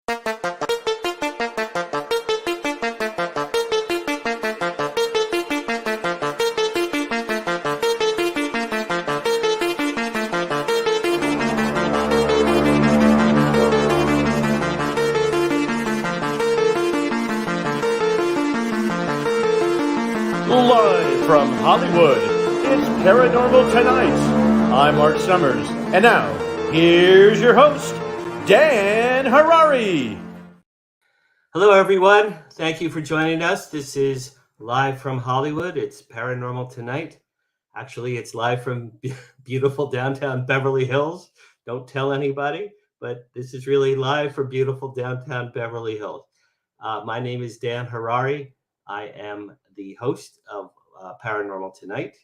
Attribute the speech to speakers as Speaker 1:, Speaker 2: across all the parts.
Speaker 1: Live from Hollywood, it's Paranormal Tonight. I'm Mark Summers, and now, here's your host, Dan Harary.
Speaker 2: Hello, everyone. Thank you for joining us. This is Live from Hollywood. It's Paranormal Tonight. Actually, it's live from beautiful downtown Beverly Hills. Don't tell anybody, but this is really live from beautiful downtown Beverly Hills. My name is Dan Harary. I am the host of Paranormal Tonight.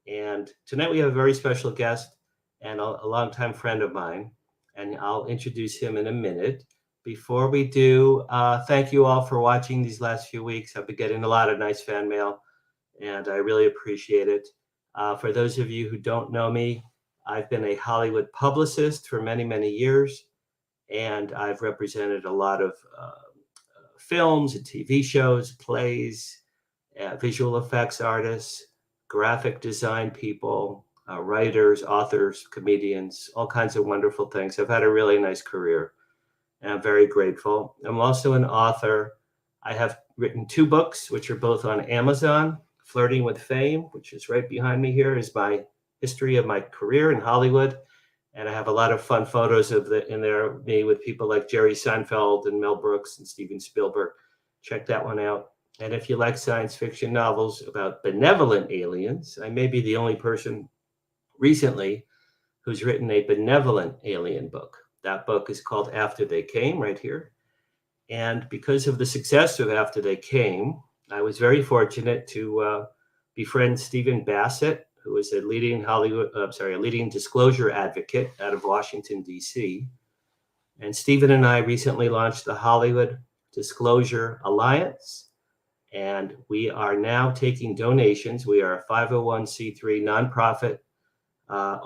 Speaker 2: And tonight we have a very special guest and a longtime friend of mine. And I'll introduce him in a minute. Before we do, thank you all for watching these last few weeks. I've been getting a lot of nice fan mail, and I really appreciate it. For those of you who don't know me, I've been a Hollywood publicist for many, many years, and I've represented a lot of films and TV shows, plays, visual effects artists, graphic design people, writers, authors, comedians, all kinds of wonderful things. I've had a really nice career, and I'm very grateful. I'm also an author. I have written 2 books, which are both on Amazon. Flirting with Fame, which is right behind me here, is my history of my career in Hollywood. And I have a lot of fun photos in there, me with people like Jerry Seinfeld and Mel Brooks and Steven Spielberg. Check that one out. And if you like science fiction novels about benevolent aliens, I may be the only person recently who's written a benevolent alien book. That book is called After They Came, right here. And because of the success of After They Came, I was very fortunate to befriend Stephen Bassett, who is a leading disclosure advocate out of Washington, D.C. And Stephen and I recently launched the Hollywood Disclosure Alliance, and we are now taking donations. We are a 501c3 nonprofit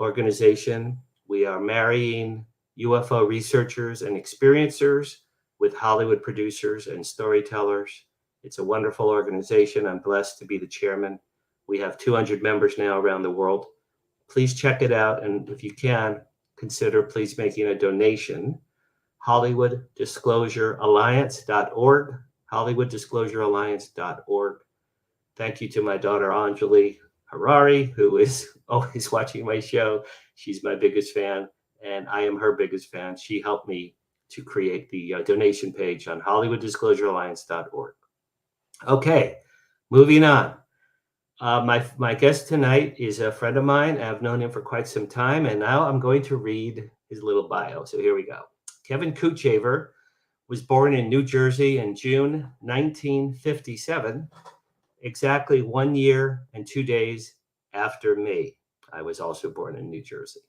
Speaker 2: organization. We are marrying UFO researchers and experiencers with Hollywood producers and storytellers. It's a wonderful organization. I'm blessed to be the chairman. We have 200 members now around the world. Please check it out. And if you can, consider please making a donation. HollywoodDisclosureAlliance.org. HollywoodDisclosureAlliance.org. Thank you to my daughter, Anjali Harary, who is always watching my show. She's my biggest fan, and I am her biggest fan. She helped me to create the donation page on HollywoodDisclosureAlliance.org. Okay, moving on. My guest tonight is a friend of mine. I've known him for quite some time, and now I'm going to read his little bio. So here we go. Kevin Kutchaver was born in New Jersey in June 1957, exactly 1 year and 2 days after me. I was also born in New Jersey.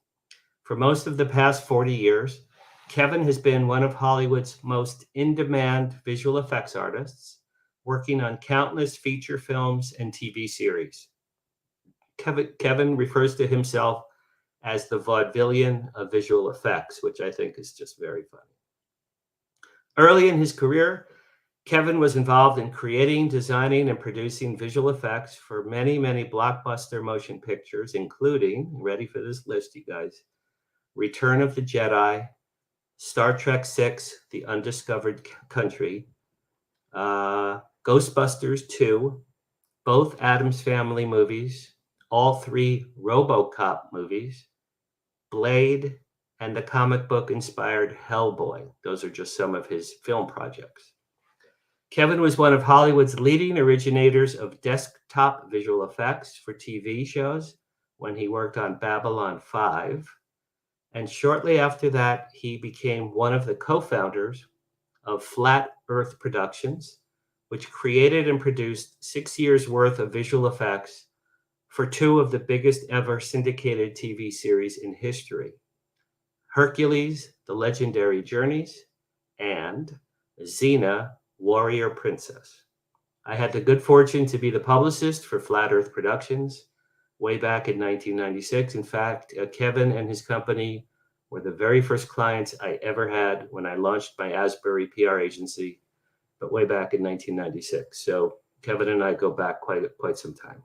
Speaker 2: For most of the past 40 years, Kevin has been one of Hollywood's most in-demand visual effects artists, working on countless feature films and TV series. Kevin refers to himself as the vaudevillian of visual effects, which I think is just very funny. Early in his career, Kevin was involved in creating, designing, and producing visual effects for many, many blockbuster motion pictures, including, ready for this list, you guys, Return of the Jedi, Star Trek VI, The Undiscovered Country, GhostBusters II, both Addams Family movies, all 3 RoboCop movies, Blade, and the comic book inspired Hellboy. Those are just some of his film projects. Kevin was one of Hollywood's leading originators of desktop visual effects for TV shows when he worked on Babylon 5. And shortly after that, he became one of the co-founders of Flat Earth Productions, which created and produced 6 years worth of visual effects for 2 of the biggest ever syndicated TV series in history, Hercules, The Legendary Journeys, and XENA, Warrior Princess. I had the good fortune to be the publicist for Flat Earth Productions way back in 1996. In fact, Kevin and his company were the very first clients I ever had when I launched my Asbury PR agency, but way back in 1996. So Kevin and I go back quite some time.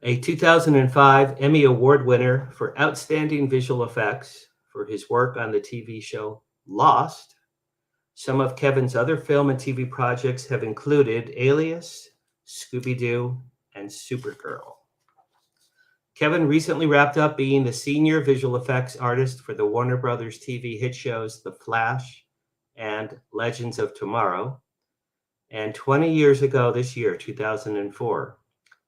Speaker 2: A 2005 Emmy Award winner for Outstanding Visual Effects for his work on the TV show Lost. Some of Kevin's other film and TV projects have included Alias, Scooby-Doo, and Supergirl. Kevin recently wrapped up being the senior visual effects artist for the Warner Brothers TV hit shows The Flash and Legends of Tomorrow. And 20 years ago this year, 2004,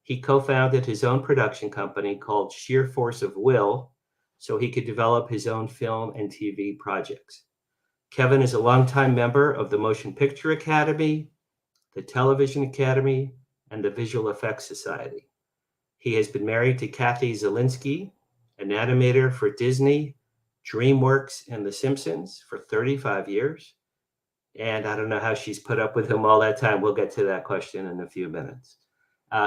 Speaker 2: he co-founded his own production company called Sheer Force of Will so he could develop his own film and TV projects. Kevin is a longtime member of the Motion Picture Academy, the Television Academy, and the Visual Effects Society. He has been married to Kathy Zielinski, an animator for Disney, DreamWorks, and The Simpsons for 35 years. And I don't know how she's put up with him all that time. We'll get to that question in a few minutes.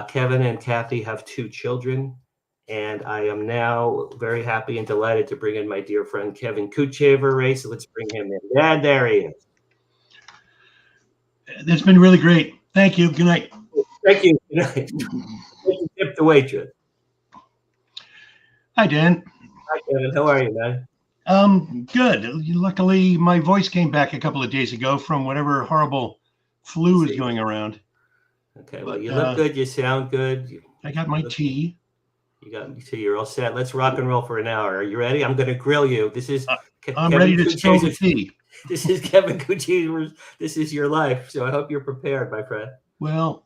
Speaker 2: Kevin and Kathy have 2 children, and I am now very happy and delighted to bring in my dear friend Kevin Kutchaver, Ray. So let's bring him in. Yeah, there he is.
Speaker 3: That's been really great. Thank you. Good night.
Speaker 2: Thank you. Good night. Tip the waitress.
Speaker 3: Hi, Dan.
Speaker 2: Hi, Kevin. How are you, man?
Speaker 3: Good. Luckily, my voice came back a couple of days ago from whatever horrible flu is going around.
Speaker 2: Okay, well, you look good. You sound good.
Speaker 3: I got my tea.
Speaker 2: You got me tea. You're all set. Let's rock and roll for an hour. Are you ready? I'm going to grill you. This is
Speaker 3: I'm ready to spill the tea.
Speaker 2: This is Kevin Kutchaver. This is your life. So I hope you're prepared, my friend.
Speaker 3: Well,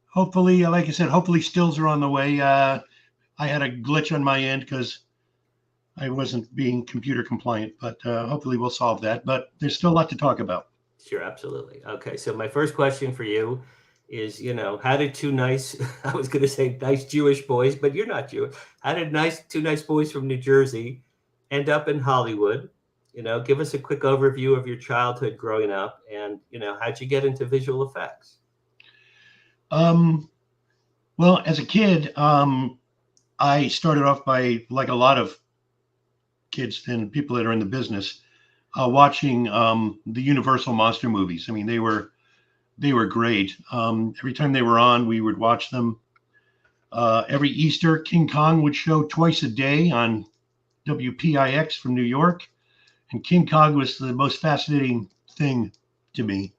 Speaker 3: hopefully, like I said, hopefully stills are on the way. I had a glitch on my end because I wasn't being computer compliant, but hopefully we'll solve that. But there's still a lot to talk about.
Speaker 2: Sure, absolutely. Okay, so my first question for you is, how did 2 nice, I was going to say nice Jewish boys, but you're not Jewish. How did 2 nice boys from New Jersey end up in Hollywood? Give us a quick overview of your childhood growing up and, how'd you get into visual effects?
Speaker 3: Well, as a kid, I started off by, like a lot of kids and people that are in the business, watching the Universal monster movies. I mean, they were great. Every time they were on, we would watch them. Every Easter, King Kong would show twice a day on WPIX from New York. And King Kong was the most fascinating thing to me.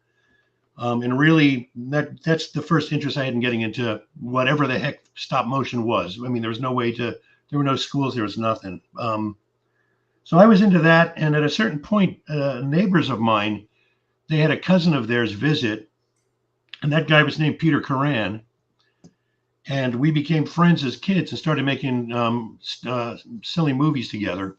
Speaker 3: And really, that's the first interest I had in getting into whatever the heck stop motion was. I mean, there was no way there were no schools, there was nothing. So I was into that. And at a certain point, neighbors of mine, they had a cousin of theirs visit. And that guy was named Peter Curran. And we became friends as kids and started making silly movies together.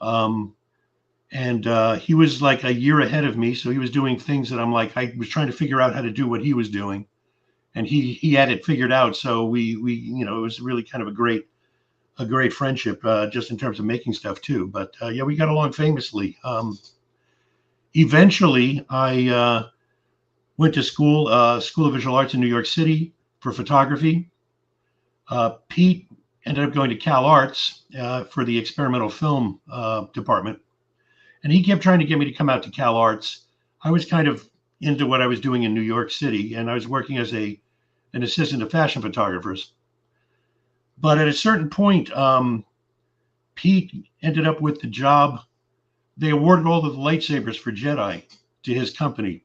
Speaker 3: And he was like a year ahead of me. So he was doing things that I was trying to figure out how to do what he was doing. And he had it figured out. So we it was really kind of a great friendship, just in terms of making stuff too. But yeah, we got along famously. Eventually, I went to School of Visual Arts in New York City for photography. Pete ended up going to Cal Arts for the experimental film department. And he kept trying to get me to come out to Cal Arts. I was kind of into what I was doing in New York City, and I was working as an assistant to fashion photographers. But at a certain point, Pete ended up with the job. They awarded all of the lightsabers for Jedi to his company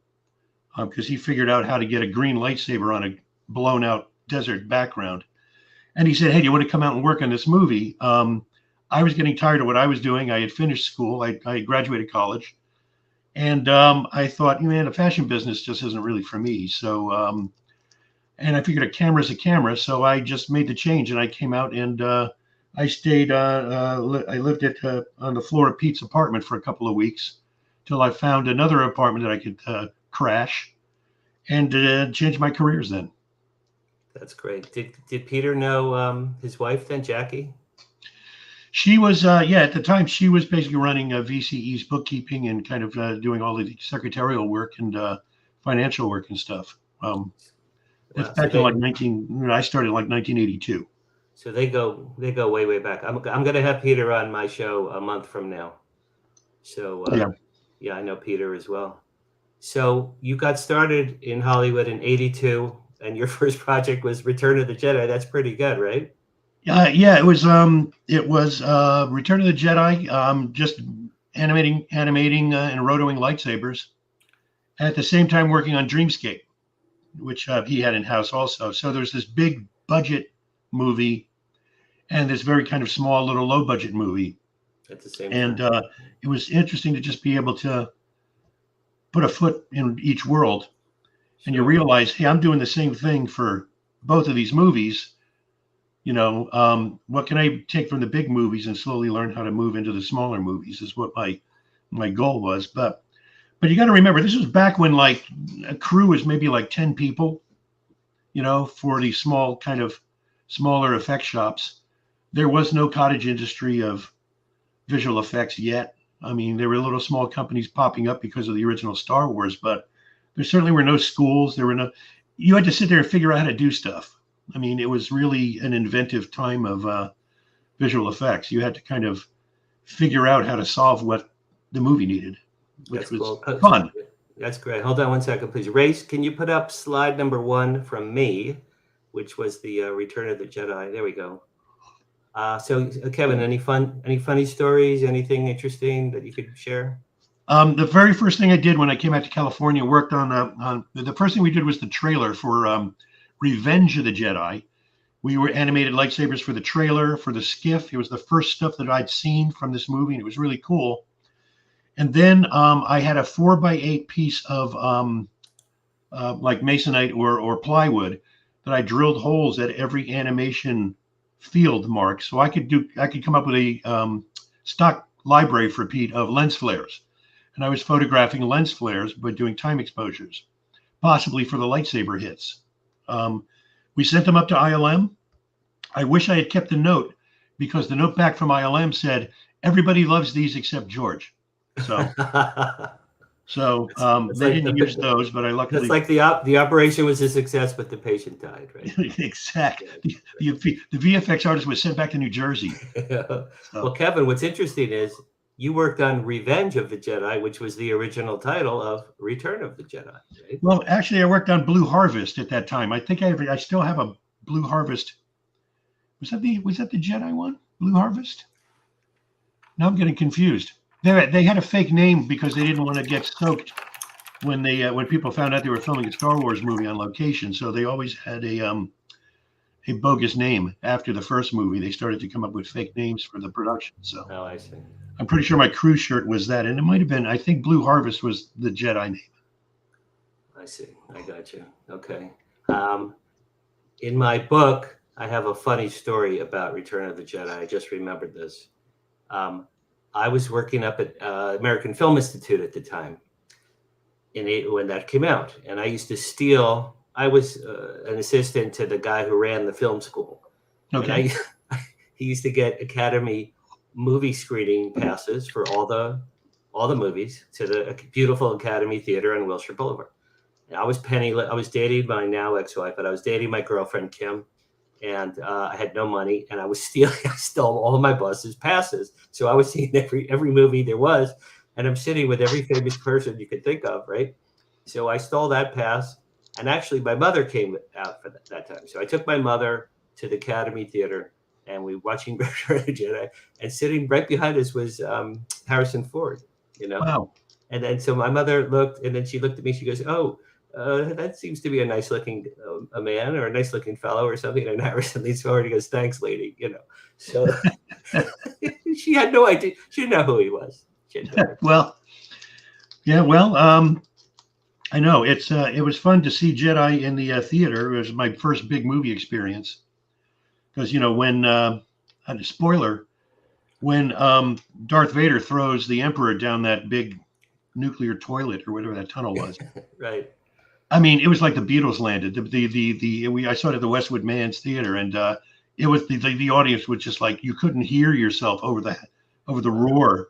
Speaker 3: because he figured out how to get a green lightsaber on a blown out desert background. And he said, hey, do you want to come out and work on this movie? I was getting tired of what I was doing. I had finished school. I graduated college. And I thought, man, the fashion business just isn't really for me. So, and I figured a camera's a camera. So I just made the change and I came out and I stayed, I lived on the floor of Pete's apartment for a couple of weeks till I found another apartment that I could crash and change my careers then.
Speaker 2: That's great. Did Peter know his wife then, Jackie?
Speaker 3: She was, at the time, she was basically running VCE's bookkeeping and kind of doing all the secretarial work and financial work and stuff. That's back in I started in 1982.
Speaker 2: So they go way back. I'm gonna have Peter on my show a month from now. So yeah, I know Peter as well. So you got started in Hollywood in '82, and your first project was Return of the Jedi. That's pretty good, right?
Speaker 3: Yeah, it was Return of the Jedi, just animating and rotoing lightsabers, at the same time working on Dreamscape, which he had in house also. So there's this big budget movie and this very kind of small little low budget movie
Speaker 2: At the same
Speaker 3: and
Speaker 2: time.
Speaker 3: it was interesting to just be able to put a foot in each world. And you
Speaker 2: Sure.
Speaker 3: realize, hey, I'm doing the same thing for both of these movies. What can I take from the big movies and slowly learn how to move into the smaller movies is what my goal was. But you got to remember, this was back when like a crew was maybe like 10 people, for these small kind of smaller effect shops. There was no cottage industry of visual effects yet. I mean, there were little small companies popping up because of the original Star Wars, but there certainly were no schools. You had to sit there and figure out how to do stuff. I mean, it was really an inventive time of visual effects. You had to kind of figure out how to solve what the movie needed, which was
Speaker 2: cool.
Speaker 3: fun.
Speaker 2: That's great. Hold on one second, please. Race, can you put up slide number 1 from me, which was the Return of the Jedi? There we go. So Kevin, any funny stories, anything interesting that you could share?
Speaker 3: The very first thing I did when I came out to California, worked on the first thing we did was the trailer for Revenge of the Jedi. We were animated lightsabers for the trailer, for the skiff. It was the first stuff that I'd seen from this movie, and it was really cool. And then I had a 4x8 piece of like masonite or plywood that I drilled holes at every animation field mark, so I could come up with a stock library for Pete of lens flares, and I was photographing lens flares by doing time exposures, possibly for the lightsaber hits. We sent them up to ILM. I wish I had kept the note, because the note back from ILM said everybody loves these except George. So they didn't use those, but I luckily.
Speaker 2: It's like the operation was a success, but the patient died, right?
Speaker 3: Exactly. The VFX artist was sent back to New Jersey.
Speaker 2: Well, Kevin, what's interesting is you worked on Revenge of the Jedi, which was the original title of Return of the Jedi, right?
Speaker 3: Well, actually, I worked on Blue Harvest at that time. I think I still have a Blue Harvest. Was that the Jedi one? Blue Harvest? Now I'm getting confused. They had a fake name because they didn't want to get soaked when people found out they were filming a Star Wars movie on location. So they always had a bogus name after the first movie. They started to come up with fake names for the production. So
Speaker 2: I see.
Speaker 3: I'm pretty sure my crew shirt was that, and it might have been. I think Blue Harvest was the Jedi name.
Speaker 2: I see. I got you. Okay. In my book, I have a funny story about Return of the Jedi. I just remembered this. I was working up at American Film Institute at the time when that came out. And I used to steal. I was an assistant to the guy who ran the film school.
Speaker 3: Okay.
Speaker 2: And he used to get Academy movie screening passes for all the movies to the beautiful Academy Theater on Wilshire Boulevard. And I was penniless. I was dating my now ex-wife, but I was dating my girlfriend, Kim. And I had no money, and I stole all of my boss's passes. So I was seeing every movie there was, and I'm sitting with every famous person you could think of, right? So I stole that pass, and actually my mother came out for that time. So I took my mother to the Academy Theater, and we were watching Return of the Jedi, and sitting right behind us was Harrison Ford,
Speaker 3: Wow.
Speaker 2: And then so my mother looked, and then she looked at me, she goes, "Oh, that seems to be a nice looking a man or a nice looking fellow or something." And Harrison leans forward and goes, "Thanks, lady." So she had no idea. She didn't know who he was.
Speaker 3: Well, yeah. Well, I know it was fun to see Jedi in the theater. It was my first big movie experience because when spoiler, when Darth Vader throws the Emperor down that big nuclear toilet or whatever that tunnel was.
Speaker 2: Right.
Speaker 3: I mean, it was like the Beatles landed. I saw it at the Westwood Man's Theater, and it was the audience was just like you couldn't hear yourself over the roar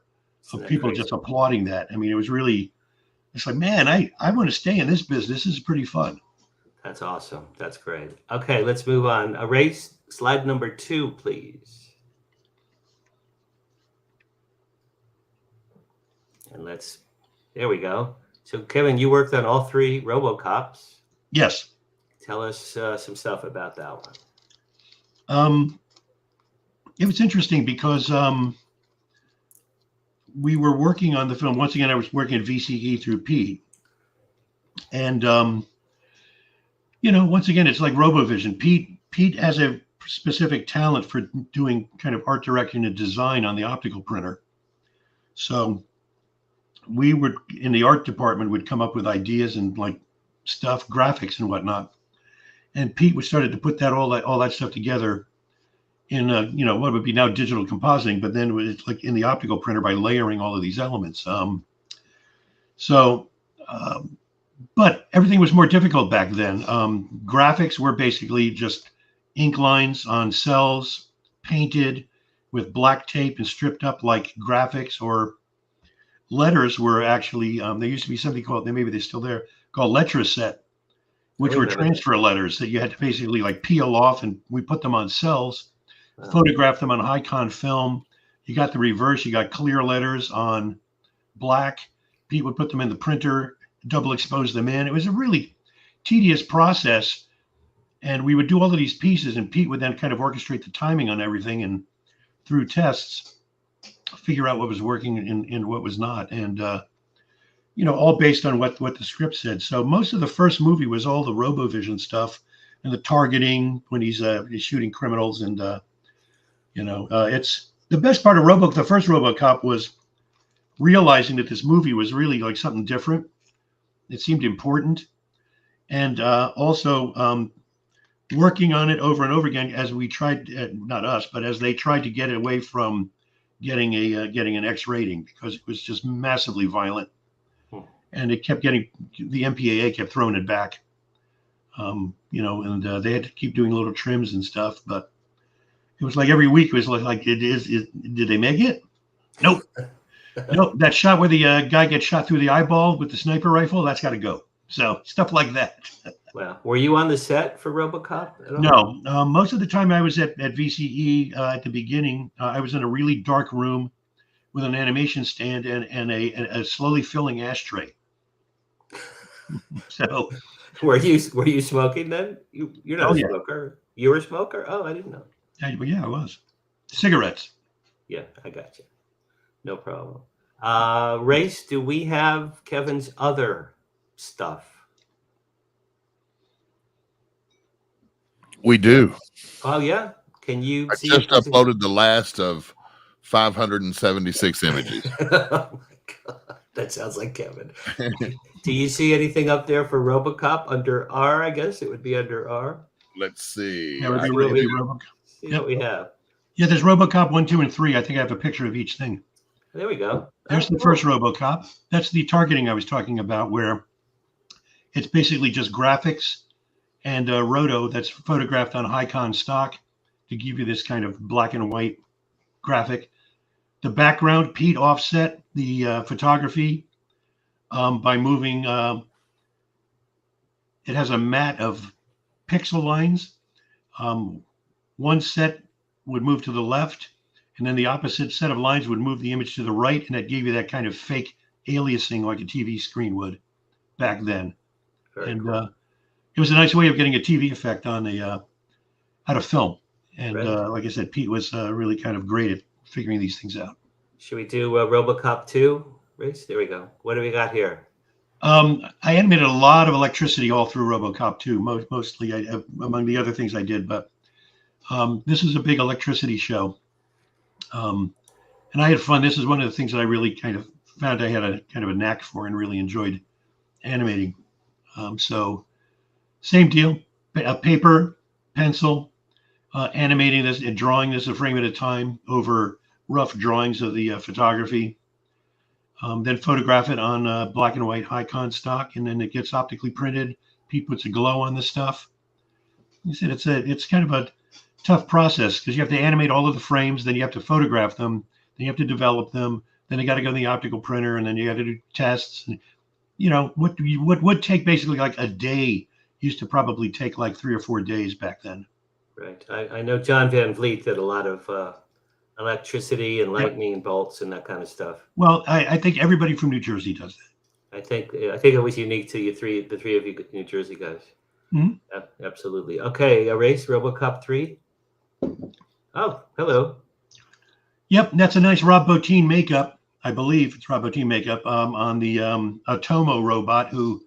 Speaker 3: of people just applauding that. I mean, it was really, it's like, man, I want to stay in this business. This is pretty fun.
Speaker 2: That's awesome. That's great. Okay, let's move on. Erase slide number 2, please. And there we go. So, Kevin, you worked on all 3 RoboCops.
Speaker 3: Yes.
Speaker 2: Tell us some stuff about that one.
Speaker 3: It was interesting because we were working on the film. Once again, I was working at VCE through Pete. And, once again, it's like RoboVision. Pete has a specific talent for doing kind of art direction and design on the optical printer. So we would, in the art department, would come up with ideas and like stuff, graphics and whatnot. And Pete started to put all that stuff together in what would be now digital compositing, but then it's like in the optical printer by layering all of these elements. But everything was more difficult back then. Graphics were basically just ink lines on cells, painted with black tape and stripped up like graphics, or letters were actually, there used to be something called, maybe they're still there, called letraset, which were transfer letters that you had to basically like peel off, and we put them on cells, photograph them on high-con film. You got the reverse, you got clear letters on black. Pete would put them in the printer, double expose them in. It was a really tedious process. And we would do all of these pieces, and Pete would then kind of orchestrate the timing on everything, and through tests, figure out what was working and what was not. And, all based on what the script said. So most of the first movie was all the RoboVision stuff and the targeting when he's shooting criminals. And, it's the best part of the first RoboCop was realizing that this movie was really like something different. It seemed important. And also working on it over and over again as we tried, not us, but as they tried to get away from getting an X rating, because it was just massively violent. And it kept the MPAA kept throwing it back, and they had to keep doing little trims and stuff. But it was like every week it was like, did they make it? Nope. Nope. That shot where the guy gets shot through the eyeball with the sniper rifle, that's got to go. So stuff like that.
Speaker 2: Wow. Were you on the set for RoboCop at all?
Speaker 3: No. Most of the time I was at VCE at the beginning. I was in a really dark room with an animation stand and a slowly filling ashtray. So,
Speaker 2: were you smoking then? You're not a smoker. You were a smoker? Oh, I didn't know.
Speaker 3: Yeah, I was. Cigarettes.
Speaker 2: Yeah, I got you. No problem. Race, do we have Kevin's other stuff?
Speaker 4: We do.
Speaker 2: Oh yeah. Can you?
Speaker 4: I just uploaded the last of 576 images.
Speaker 2: Oh my God. That sounds like Kevin. Do you see anything up there for RoboCop under R? I guess it would be under R.
Speaker 4: Let's see.
Speaker 3: Yeah, RoboCop.
Speaker 2: See what we have.
Speaker 3: Yeah, there's RoboCop 1, 2, and 3. I think I have a picture of each thing.
Speaker 2: There we go.
Speaker 3: There's the first RoboCop. That's the targeting I was talking about, where it's basically just graphics and roto that's photographed on high-con stock to give you this kind of black and white graphic. The background, Pete offset the photography by moving. It has a mat of pixel lines. One set would move to the left, and then the opposite set of lines would move the image to the right, and that gave you that kind of fake aliasing like a TV screen would back then. Very cool. It was a nice way of getting a TV effect on out of film. And like I said, Pete was really kind of great at figuring these things out.
Speaker 2: Should we do RoboCop 2, Race? There we go. What do we got here?
Speaker 3: I animated a lot of electricity all through RoboCop 2, mostly among the other things I did. But this is a big electricity show. And I had fun. This is one of the things that I really kind of found I had a kind of a knack for and really enjoyed animating. So same deal, paper, pencil, animating this and drawing this a frame at a time over rough drawings of the photography. Then photograph it on black and white high-con stock, and then it gets optically printed. Pete puts a glow on the stuff. He said it's kind of a tough process because you have to animate all of the frames, then you have to photograph them, then you have to develop them, then you got to go in the optical printer, and then you got to do tests. And, what would take basically like a day used to probably take like 3 or 4 days back then.
Speaker 2: Right. I know John Van Vliet did a lot of electricity and lightning bolts and that kind of stuff.
Speaker 3: Well, I think everybody from New Jersey does that.
Speaker 2: I think it was unique to the three of you New Jersey guys.
Speaker 3: Mm-hmm.
Speaker 2: Absolutely. Okay, Erase RoboCop 3. Oh, hello.
Speaker 3: Yep, that's a nice Rob Bottin makeup. I believe it's Rob Bottin makeup on the Atomo robot who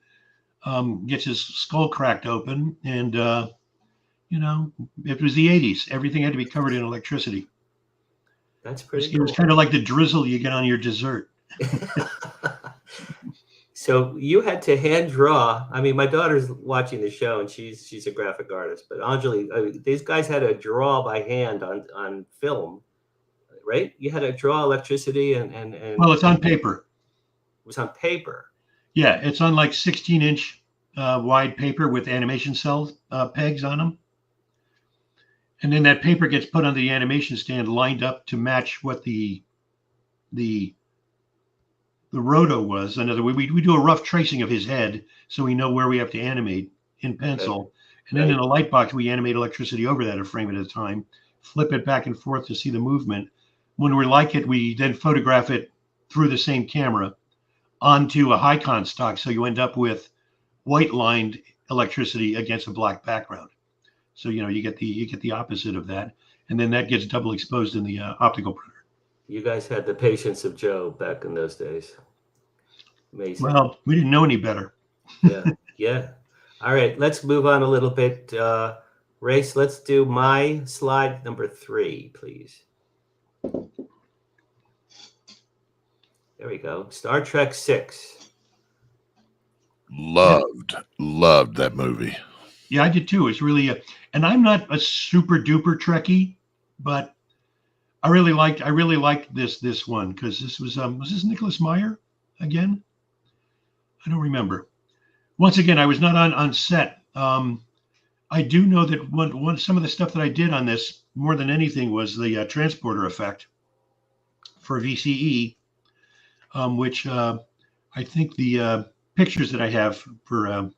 Speaker 3: gets his skull cracked open. And, it was the 80s. Everything had to be covered in electricity.
Speaker 2: That's pretty
Speaker 3: It was kind of like the drizzle you get on your dessert.
Speaker 2: So you had to hand draw. I mean, my daughter's watching the show and she's a graphic artist, but Anjali, these guys had to draw by hand on film, right? You had to draw electricity and
Speaker 3: Well, it's on paper.
Speaker 2: It was on paper.
Speaker 3: Yeah, it's on like 16-inch wide paper with animation cell pegs on them. And then that paper gets put on the animation stand lined up to match what the roto was. In other words, we do a rough tracing of his head so we know where we have to animate in pencil. Okay. And then in a light box, we animate electricity over that a frame at a time, flip it back and forth to see the movement. When we like it, we then photograph it through the same camera onto a high-con stock. So you end up with white-lined electricity against a black background. So, you get the opposite of that. And then that gets double exposed in the optical printer.
Speaker 2: You guys had the patience of Job back in those days. Amazing.
Speaker 3: Well, we didn't know any better.
Speaker 2: Yeah. All right, let's move on a little bit. Race, let's do my slide number 3, please. There we go. Star Trek 6.
Speaker 4: Loved that movie.
Speaker 3: Yeah, I did too. It's really and I'm not a super duper Trekkie, but I really liked this one because this was this Nicholas Meyer again? I don't remember. Once again, I was not on set. I do know that some of the stuff that I did on this more than anything was the transporter effect for VCE, which I think the pictures that I have for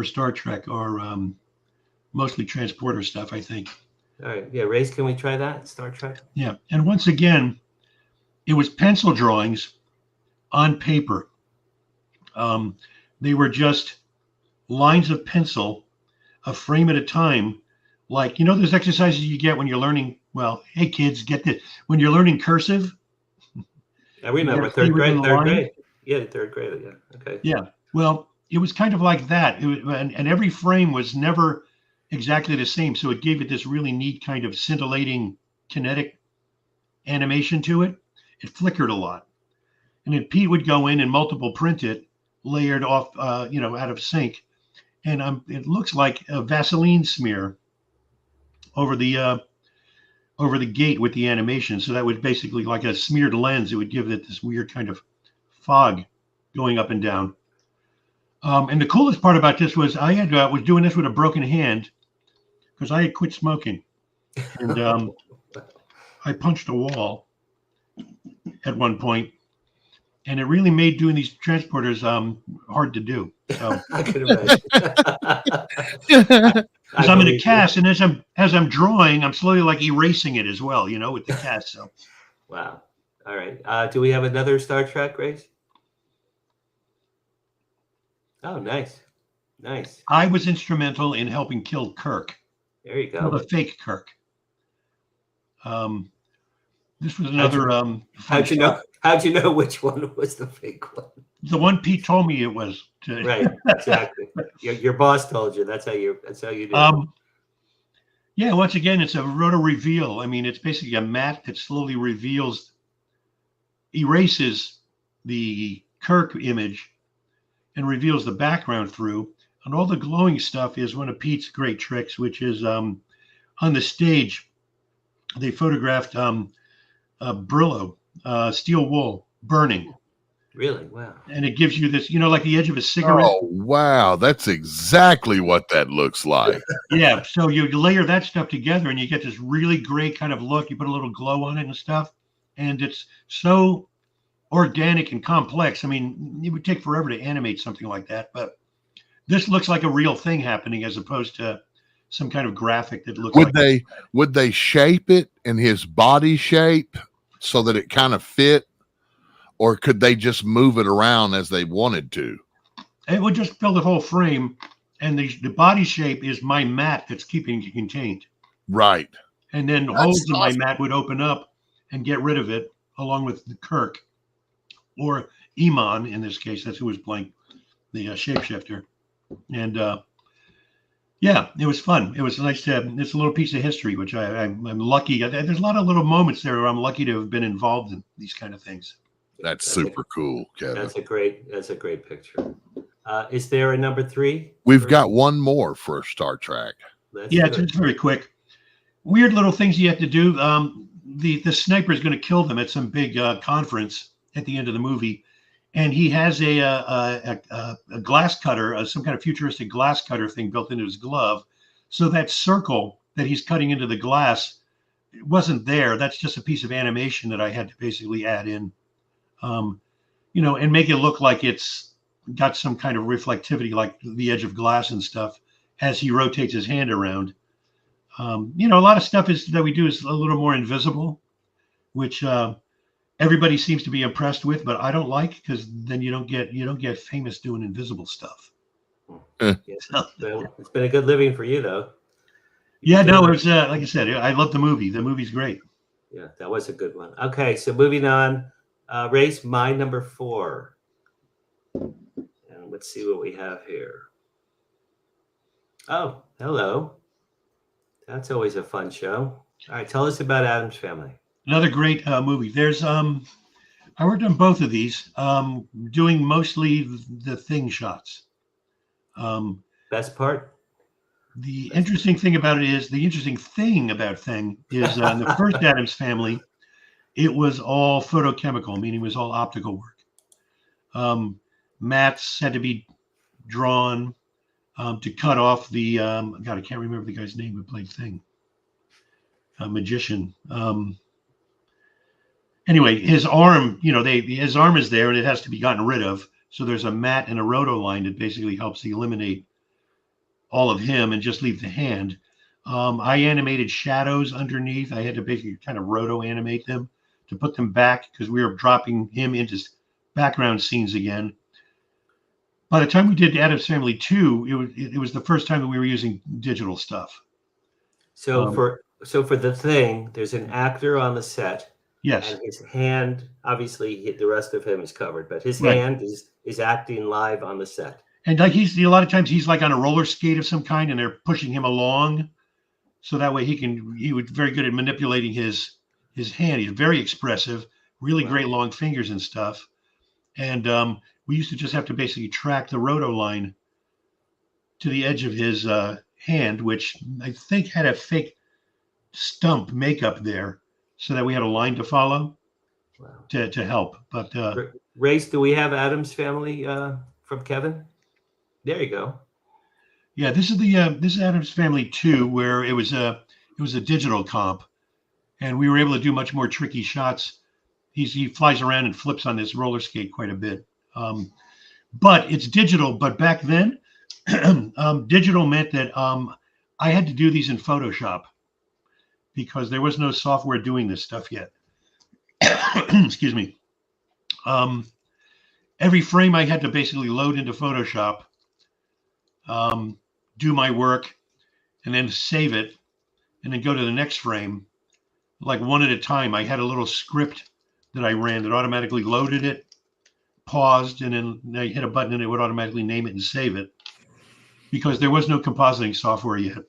Speaker 3: Star Trek are mostly transporter stuff, I think.
Speaker 2: All right. Yeah, Race, can we try that? Star Trek?
Speaker 3: Yeah. And once again, it was pencil drawings on paper. They were just lines of pencil, a frame at a time. Like, those exercises you get when you're learning, well, hey, kids, get this. When you're learning cursive.
Speaker 2: I remember third grade. Yeah, third grade. Yeah. Okay.
Speaker 3: Yeah. Well, it was kind of like that. And every frame was never exactly the same. So it gave it this really neat kind of scintillating kinetic animation to it. It flickered a lot. And then Pete would go in and multiple print it, layered off, out of sync. And it looks like a Vaseline smear over the gate with the animation. So that was basically like a smeared lens. It would give it this weird kind of fog going up and down. And the coolest part about this was I was doing this with a broken hand because I had quit smoking, and I punched a wall at one point, and it really made doing these transporters hard to do. So,
Speaker 2: I can imagine.
Speaker 3: Because I'm in a cast, and as I'm drawing, I'm slowly like erasing it as well, with the cast. So,
Speaker 2: wow. All right. Do we have another Star Trek race? Oh, nice.
Speaker 3: I was instrumental in helping kill Kirk.
Speaker 2: There you go.
Speaker 3: The fake Kirk. This was another.
Speaker 2: How'd you know which one was the fake one?
Speaker 3: The one Pete told me it was.
Speaker 2: Right. Exactly. Your boss told you. That's how you do it.
Speaker 3: Yeah. Once again, it's a roto reveal. I mean, it's basically a mat that slowly erases the Kirk image and reveals the background through. And all the glowing stuff is one of Pete's great tricks, which is on the stage, they photographed Brillo, steel wool, burning.
Speaker 2: Really? Wow.
Speaker 3: And it gives you this, like the edge of a cigarette.
Speaker 4: Oh, wow. That's exactly what that looks like.
Speaker 3: Yeah. So you layer that stuff together and you get this really great kind of look. You put a little glow on it and stuff. And it's so organic and complex. I mean, it would take forever to animate something like that, but This looks like a real thing happening as opposed to some kind of graphic that looks
Speaker 4: would they shape it in his body shape so that it kind of fit, or could they just move it around as they wanted to?
Speaker 3: It would just fill the whole frame, and the body shape is my mat that's keeping it contained.
Speaker 4: Right.
Speaker 3: And then holes in my mat would open up and get rid of it, along with the Kirk, or Iman in this case. That's who was playing the shapeshifter. And yeah, it was fun. It was nice to have. It's a little piece of history, which I'm lucky. There's a lot of little moments there where I'm lucky to have been involved in these kind of things.
Speaker 4: That's super cool, Kevin.
Speaker 2: That's a great picture. Is there a number 3?
Speaker 4: We've got one more for Star Trek.
Speaker 3: It's very quick. Weird little things you have to do. The sniper is going to kill them at some big conference at the end of the movie, and he has a glass cutter, some kind of futuristic glass cutter thing built into his glove. So that circle that he's cutting into the glass wasn't there. That's just a piece of animation that I had to basically add in, and make it look like it's got some kind of reflectivity, like the edge of glass and stuff, as he rotates his hand around. A lot of stuff that we do is a little more invisible, which everybody seems to be impressed with, but I don't like, because then you don't get famous doing invisible stuff.
Speaker 2: It's been a good living for you, though.
Speaker 3: Yeah, no, it was like I said, I love the movie. The movie's great.
Speaker 2: Yeah, that was a good one. Okay, so moving on, race my number 4, and let's see what we have here. Oh, hello. That's always a fun show. All right, tell us about Addams Family.
Speaker 3: Another great movie. There's I worked on both of these, doing mostly the Thing shots.
Speaker 2: Best part?
Speaker 3: The interesting thing about Thing is the first Addams Family, it was all photochemical, meaning it was all optical work. Mats had to be drawn to cut off the God, I can't remember the guy's name who played Thing. A magician. Anyway, his arm, his arm is there and it has to be gotten rid of. So there's a mat and a roto line that basically helps eliminate all of him and just leave the hand. I animated shadows underneath. I had to basically kind of roto animate them to put them back, because we were dropping him into background scenes again. By the time we did Addams Family 2, it was the first time that we were using digital stuff.
Speaker 2: So for the Thing, there's an actor on the set.
Speaker 3: Yes.
Speaker 2: And his hand, obviously, the rest of him is covered, but his hand is acting live on the set.
Speaker 3: And like a lot of times he's like on a roller skate of some kind, and they're pushing him along, so that way he was very good at manipulating his hand. He's very expressive, really great long fingers and stuff. And we used to just have to basically track the roto line to the edge of his hand, which I think had a fake stump makeup there, so that we had a line to follow to help. But
Speaker 2: Race, do we have Addams Family from Kevin? There you go.
Speaker 3: Yeah, this is Addams Family 2, where it was a digital comp, and we were able to do much more tricky shots. He flies around and flips on this roller skate quite a bit. But it's digital. But back then, digital meant that I had to do these in Photoshop, because there was no software doing this stuff yet. Excuse me. Every frame I had to basically load into Photoshop, do my work, and then save it, and then go to the next frame, like one at a time. I had a little script that I ran that automatically loaded it, paused, and then I hit a button and it would automatically name it and save it, because there was no compositing software yet.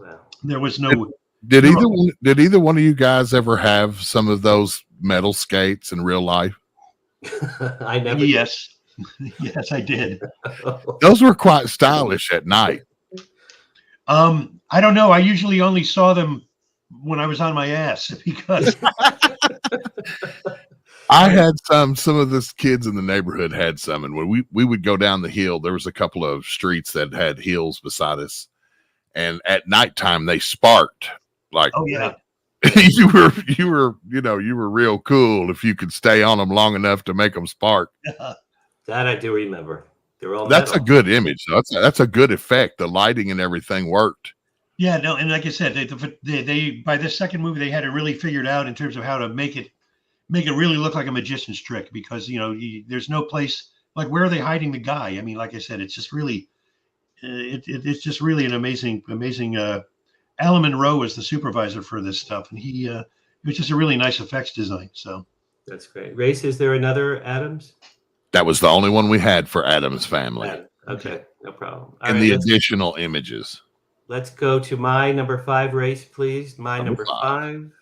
Speaker 3: Wow. There was no.
Speaker 4: Did either one of you guys ever have some of those metal skates in real life?
Speaker 2: I never.
Speaker 3: Yes. Yes, I did.
Speaker 4: Those were quite stylish at night.
Speaker 3: I don't know. I usually only saw them when I was on my ass, because
Speaker 4: I had some of the kids in the neighborhood had some, and when we would go down the hill, there was a couple of streets that had hills beside us, and at nighttime they sparked. Like,
Speaker 3: oh yeah.
Speaker 4: you were real cool if you could stay on them long enough to make them spark.
Speaker 2: That I do remember. They're all
Speaker 4: That's
Speaker 2: metal.
Speaker 4: a good image. That's a good effect. The lighting and everything worked.
Speaker 3: Yeah, no, and like I said, they by this second movie they had it really figured out in terms of how to make it really look like a magician's trick, because there's no place like, where are they hiding the guy? I mean, like I said, it's just really it's just really an amazing. Alan Monroe was the supervisor for this stuff, and it was just a really nice effects design. So
Speaker 2: That's great. Race, is there another Addams?
Speaker 4: That was the only one we had for Addams Family.
Speaker 2: Okay, no problem. All
Speaker 4: And
Speaker 2: right,
Speaker 4: the additional images.
Speaker 2: let's go to my number 5, Race, please. My
Speaker 4: Number
Speaker 2: number 5.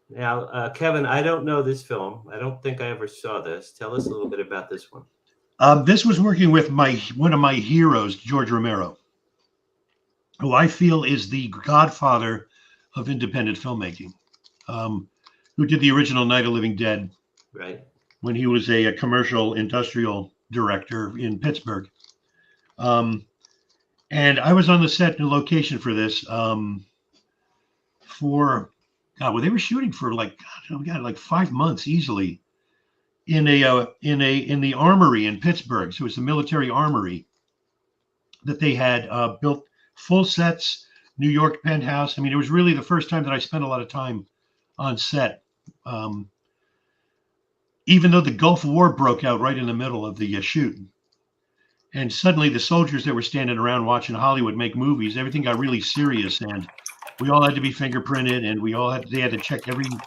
Speaker 2: Now, Kevin, I don't know this film. I don't think I ever saw this. Tell us a little bit about this one.
Speaker 3: this was working with one of my heroes, George Romero, who I feel is the godfather of independent filmmaking, who did the original Night of the Living Dead,
Speaker 2: Right.
Speaker 3: when he was a commercial industrial director in Pittsburgh. And I was on the set and location for this for, God, well, they were shooting for like 5 months easily in the armory in Pittsburgh. So it was the military armory that they had built, full sets, New York penthouse. I mean, it was really the first time that I spent a lot of time on set. Even though the Gulf War broke out right in the middle of the shoot. And suddenly the soldiers that were standing around watching Hollywood make movies, everything got really serious, and we all had to be fingerprinted, and they had to check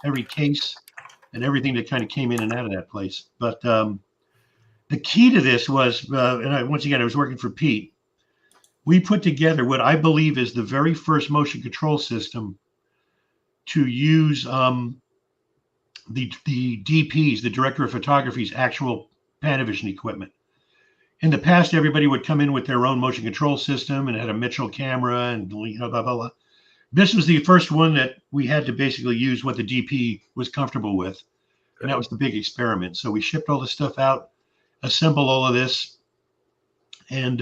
Speaker 3: every case and everything that kind of came in and out of that place. But the key to this was, once again, I was working for Pete. We put together what I believe is the very first motion control system to use the DP's, the director of photography's actual Panavision equipment. In the past, everybody would come in with their own motion control system and had a Mitchell camera and blah, blah, blah. This was the first one that we had to basically use what the DP was comfortable with. And that was the big experiment. So we shipped all the stuff out, assembled all of this, and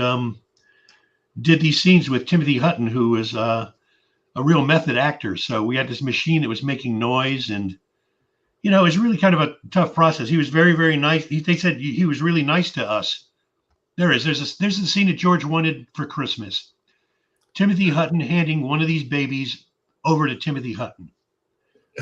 Speaker 3: did these scenes with Timothy Hutton, who was a real method actor. So we had this machine that was making noise, and it was really kind of a tough process. He was very, very nice. They said he was really nice to us. There's a scene that George wanted for Christmas. Timothy Hutton handing one of these babies over to Timothy Hutton.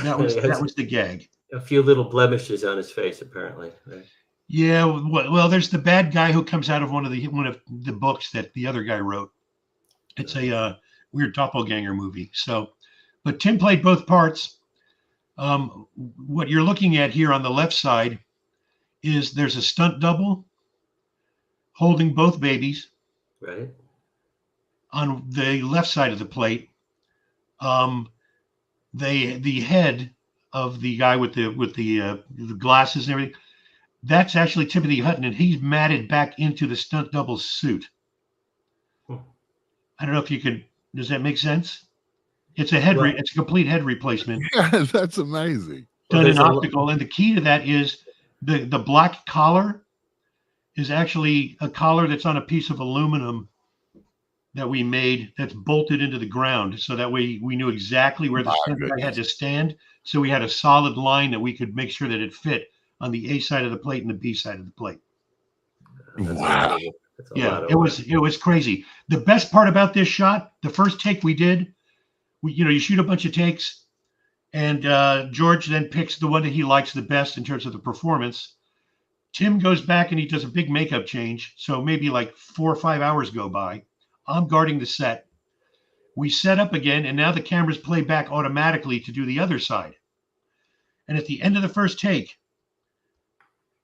Speaker 3: That was the gag.
Speaker 2: A few little blemishes on his face, apparently. Right?
Speaker 3: Yeah, well, there's the bad guy who comes out of one of the books that the other guy wrote. It's a weird doppelganger movie. So, but Tim played both parts. What you're looking at here on the left side is there's a stunt double holding both babies.
Speaker 2: Right.
Speaker 3: On the left side of the plate, the head of the guy with the glasses and everything, that's actually Timothy Hutton, and he's matted back into the stunt double suit. I don't know if you could. Does that make sense? It's a it's a complete head replacement.
Speaker 4: Yeah, that's amazing.
Speaker 3: Done in optical, and the key to that is the black collar is actually a collar that's on a piece of aluminum that we made that's bolted into the ground. So that way we knew exactly where the stunt guy had to stand. So we had a solid line that we could make sure that it fit on the A side of the plate and the B side of the plate.
Speaker 4: Wow.
Speaker 3: Yeah, it was crazy. The best part about this shot, the first take we did, you shoot a bunch of takes, and George then picks the one that he likes the best in terms of the performance. Tim goes back and he does a big makeup change. So maybe like 4 or 5 hours go by. I'm guarding the set. We set up again, and now the cameras play back automatically to do the other side. And at the end of the first take,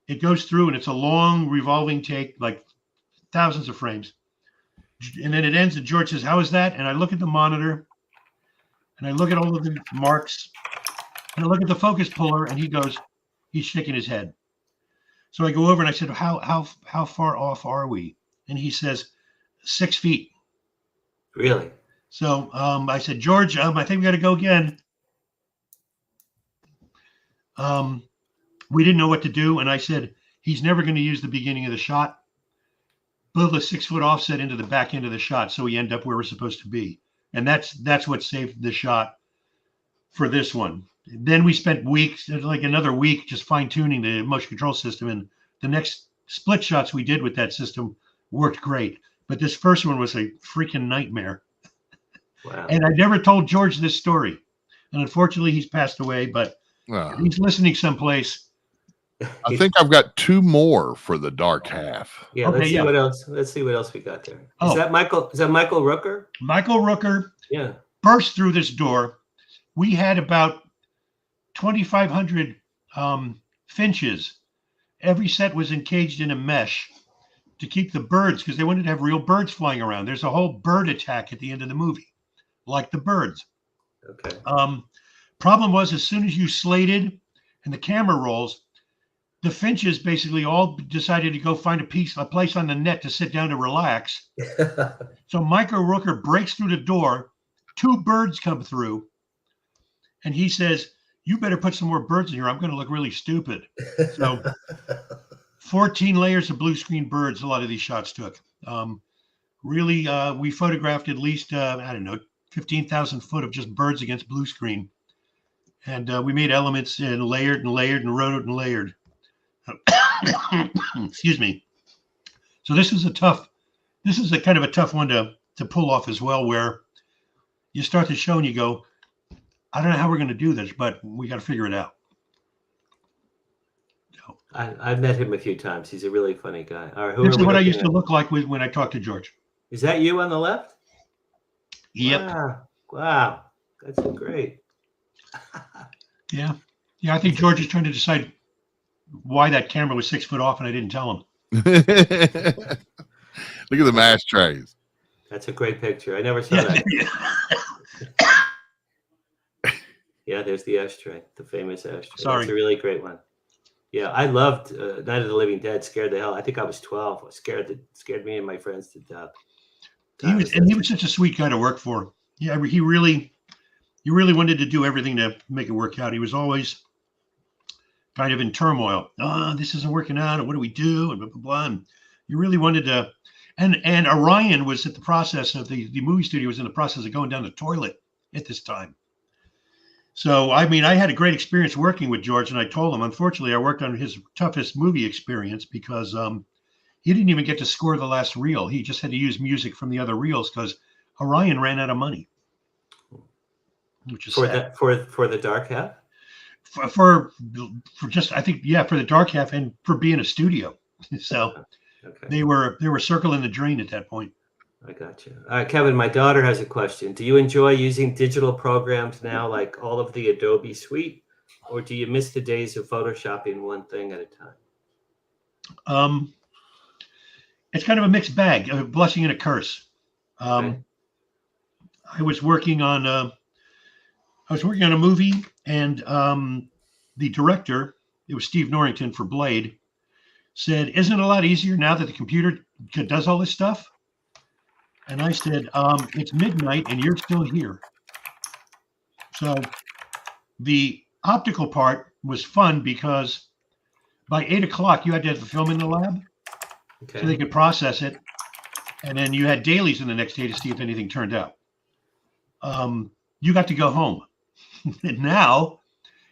Speaker 3: it goes through, and it's a long revolving take, like thousands of frames. And then it ends, and George says, "How is that?" And I look at the monitor, and I look at all of the marks, and I look at the focus puller, and he's shaking his head. So I go over and I said, how far off are we? And he says, 6 feet.
Speaker 2: Really?
Speaker 3: So I said, George, I think we got to go again. We didn't know what to do. And I said, he's never going to use the beginning of the shot. Build a 6 foot offset into the back end of the shot so we end up where we're supposed to be. And that's what saved the shot for this one. Then we spent weeks, like another week, just fine tuning the motion control system. And the next split shots we did with that system worked great. But this first one was a freaking nightmare.
Speaker 2: Wow.
Speaker 3: And I never told George this story. And unfortunately, he's passed away, but he's listening someplace.
Speaker 4: I think I've got 2 more for the dark half.
Speaker 2: Yeah,
Speaker 3: Okay,
Speaker 2: let's see what else. Let's see what else we got there. Is that Michael Rooker?
Speaker 3: Michael Rooker.
Speaker 2: Yeah.
Speaker 3: Burst through this door. We had about 2,500 finches. Every set was encaged in a mesh to keep the birds, because they wanted to have real birds flying around. There's a whole bird attack at the end of the movie, like the birds.
Speaker 2: Okay.
Speaker 3: Problem was, as soon as you slated and the camera rolls, the finches basically all decided to go find a place on the net to sit down to relax. So Michael Rooker breaks through the door. 2 birds come through, and he says, "You better put some more birds in here. I'm going to look really stupid." So 14 layers of blue screen birds a lot of these shots took. Really, we photographed at least, 15,000 foot of just birds against blue screen. And we made elements and layered and layered and wrote and layered. Excuse me. So this is a kind of a tough one to pull off as well, where you start the show and you go, I don't know how we're going to do this, but we got to figure it out. So,
Speaker 2: I've met him a few times. He's a really funny guy. All right,
Speaker 3: this is what I used to look like when I talked to George.
Speaker 2: Is that you on the left?
Speaker 3: Yep.
Speaker 2: Wow. That's great.
Speaker 3: Yeah. I think George is trying to decide why that camera was 6 foot off, and I didn't tell him.
Speaker 4: Look at the mash trays.
Speaker 2: That's a great picture. I never saw that. Yeah, there's the ashtray, the famous ashtray.
Speaker 3: Sorry.
Speaker 2: That's a really great one. Yeah, I loved Night of the Living Dead. Scared the hell. I think I was 12. Scared me and my friends to death.
Speaker 3: He was such a sweet guy to work for. Yeah, he really wanted to do everything to make it work out. He was always kind of in turmoil. This isn't working out. And what do we do? And blah, blah, blah. And he really wanted to. And Orion was at the process of the movie studio was in the process of going down the toilet at this time. So, I mean, I had a great experience working with George, and I told him, unfortunately, I worked on his toughest movie experience because he didn't even get to score the last reel. He just had to use music from the other reels because Orion ran out of money. Which is sad.
Speaker 2: For the dark half?
Speaker 3: For just, I think, yeah, for the dark half and for being a studio. So
Speaker 2: okay.
Speaker 3: They were circling the drain at that point.
Speaker 2: I got you. All right, Kevin, my daughter has a question. Do you enjoy using digital programs now, like all of the Adobe suite, or do you miss the days of photoshopping one thing at a time?
Speaker 3: It's kind of a mixed bag, a blessing and a curse.
Speaker 2: Okay.
Speaker 3: I was working on a movie, and the director, it was Steve Norrington for Blade, said, "Isn't it a lot easier now that the computer does all this stuff?" And I said, "It's midnight and you're still here." So the optical part was fun because by 8 o'clock you had to have the film in the lab, so they could process it, and then you had dailies in the next day to see if anything turned out. You got to go home. And now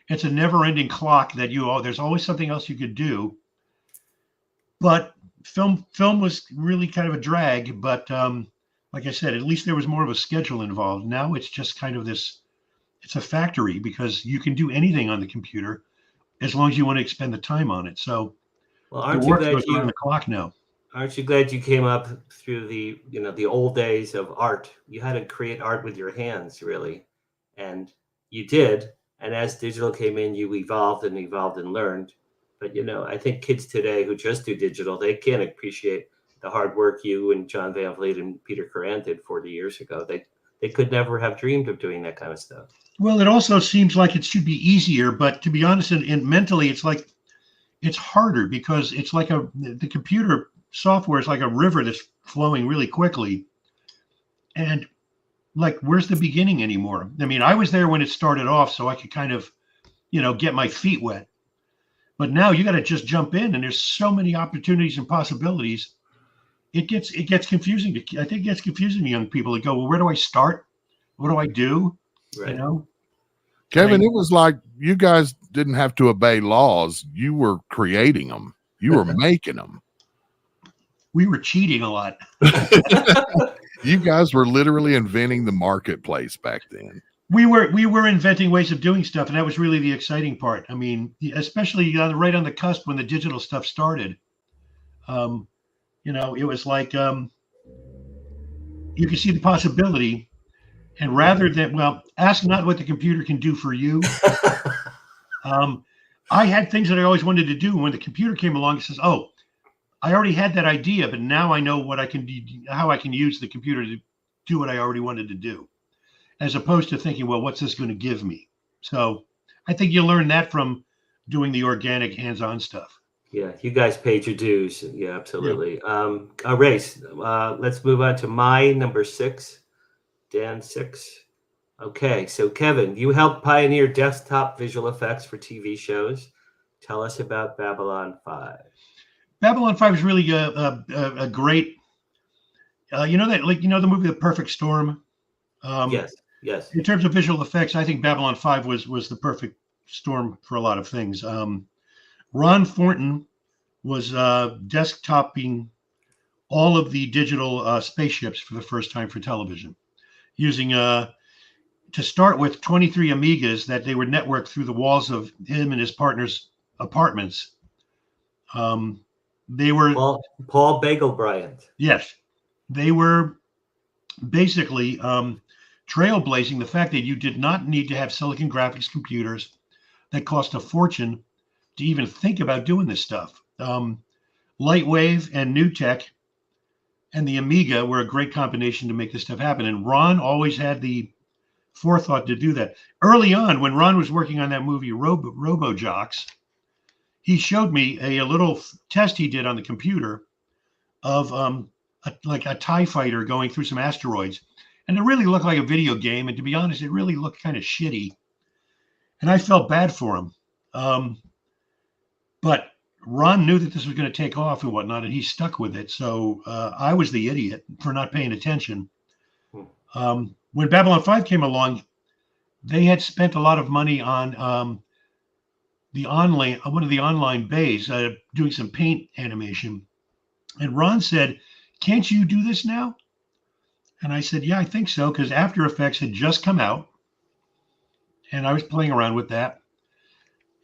Speaker 3: it's a never-ending clock that there's always something else you could do. But film was really kind of a drag, but like I said, at least there was more of a schedule involved. Now it's just kind of it's a factory because you can do anything on the computer as long as you want to expend the time on it. So
Speaker 2: aren't
Speaker 3: the
Speaker 2: you
Speaker 3: work
Speaker 2: glad
Speaker 3: goes on the clock now.
Speaker 2: Aren't you glad you came up through the old days of art? You had to create art with your hands, really, and you did. And as digital came in, you evolved and learned. But I think kids today who just do digital, they can't appreciate the hard work you and John Van Vliet and Peter Coran did 40 years ago. They could never have dreamed of doing that kind of stuff. Well,
Speaker 3: it also seems like it should be easier, but to be honest, and mentally, it's harder because it's like the computer software is like a river that's flowing really quickly. And like, where's the beginning anymore? I mean, I was there when it started off, so I could kind of, get my feet wet. But now you got to just jump in, and there's so many opportunities and possibilities. It gets confusing. I think it gets confusing to young people that go, well, where do I start? What do I do?
Speaker 2: Right.
Speaker 4: Kevin, it was like you guys didn't have to obey laws. You were creating them. You were making them.
Speaker 3: we were cheating a lot.
Speaker 4: You guys were literally inventing the marketplace back then.
Speaker 3: We were inventing ways of doing stuff, and that was really the exciting part. I mean, especially right on the cusp when the digital stuff started. It was like you could see the possibility, and rather than ask not what the computer can do for you. I had things that I always wanted to do. When the computer came along, it says, "Oh, I already had that idea, but now I know what I can do, how I can use the computer to do what I already wanted to do," as opposed to thinking, well, what's this going to give me? So I think you learn that from doing the organic hands-on stuff.
Speaker 2: Yeah, you guys paid your dues. Yeah, absolutely. Yeah. Race. Let's move on to my number 6. Dan 6. Okay, so Kevin, you helped pioneer desktop visual effects for TV shows. Tell us about Babylon 5.
Speaker 3: Babylon 5 is really a great, the movie The Perfect Storm.
Speaker 2: Yes.
Speaker 3: In terms of visual effects, I think Babylon 5 was the perfect storm for a lot of things. Ron Thornton was desktoping all of the digital spaceships for the first time for television, using to start with 23 Amigas that they were networked through the walls of him and his partner's apartments. They were
Speaker 2: Paul Bagel Bryant.
Speaker 3: Yes, they were basically trailblazing the fact that you did not need to have Silicon Graphics computers that cost a fortune to even think about doing this stuff. Lightwave and New Tech and the Amiga were a great combination to make this stuff happen. And Ron always had the forethought to do that. Early on, when Ron was working on that movie RoboJocks, he showed me a little test he did on the computer of a TIE fighter going through some asteroids. And it really looked like a video game. And to be honest, it really looked kind of shitty. And I felt bad for him. But Ron knew that this was going to take off and whatnot, and he stuck with it. So I was the idiot for not paying attention. When Babylon 5 came along, they had spent a lot of money on one of the online bays doing some paint animation. And Ron said, "Can't you do this now?" And I said, "Yeah, I think so," because After Effects had just come out, and I was playing around with that.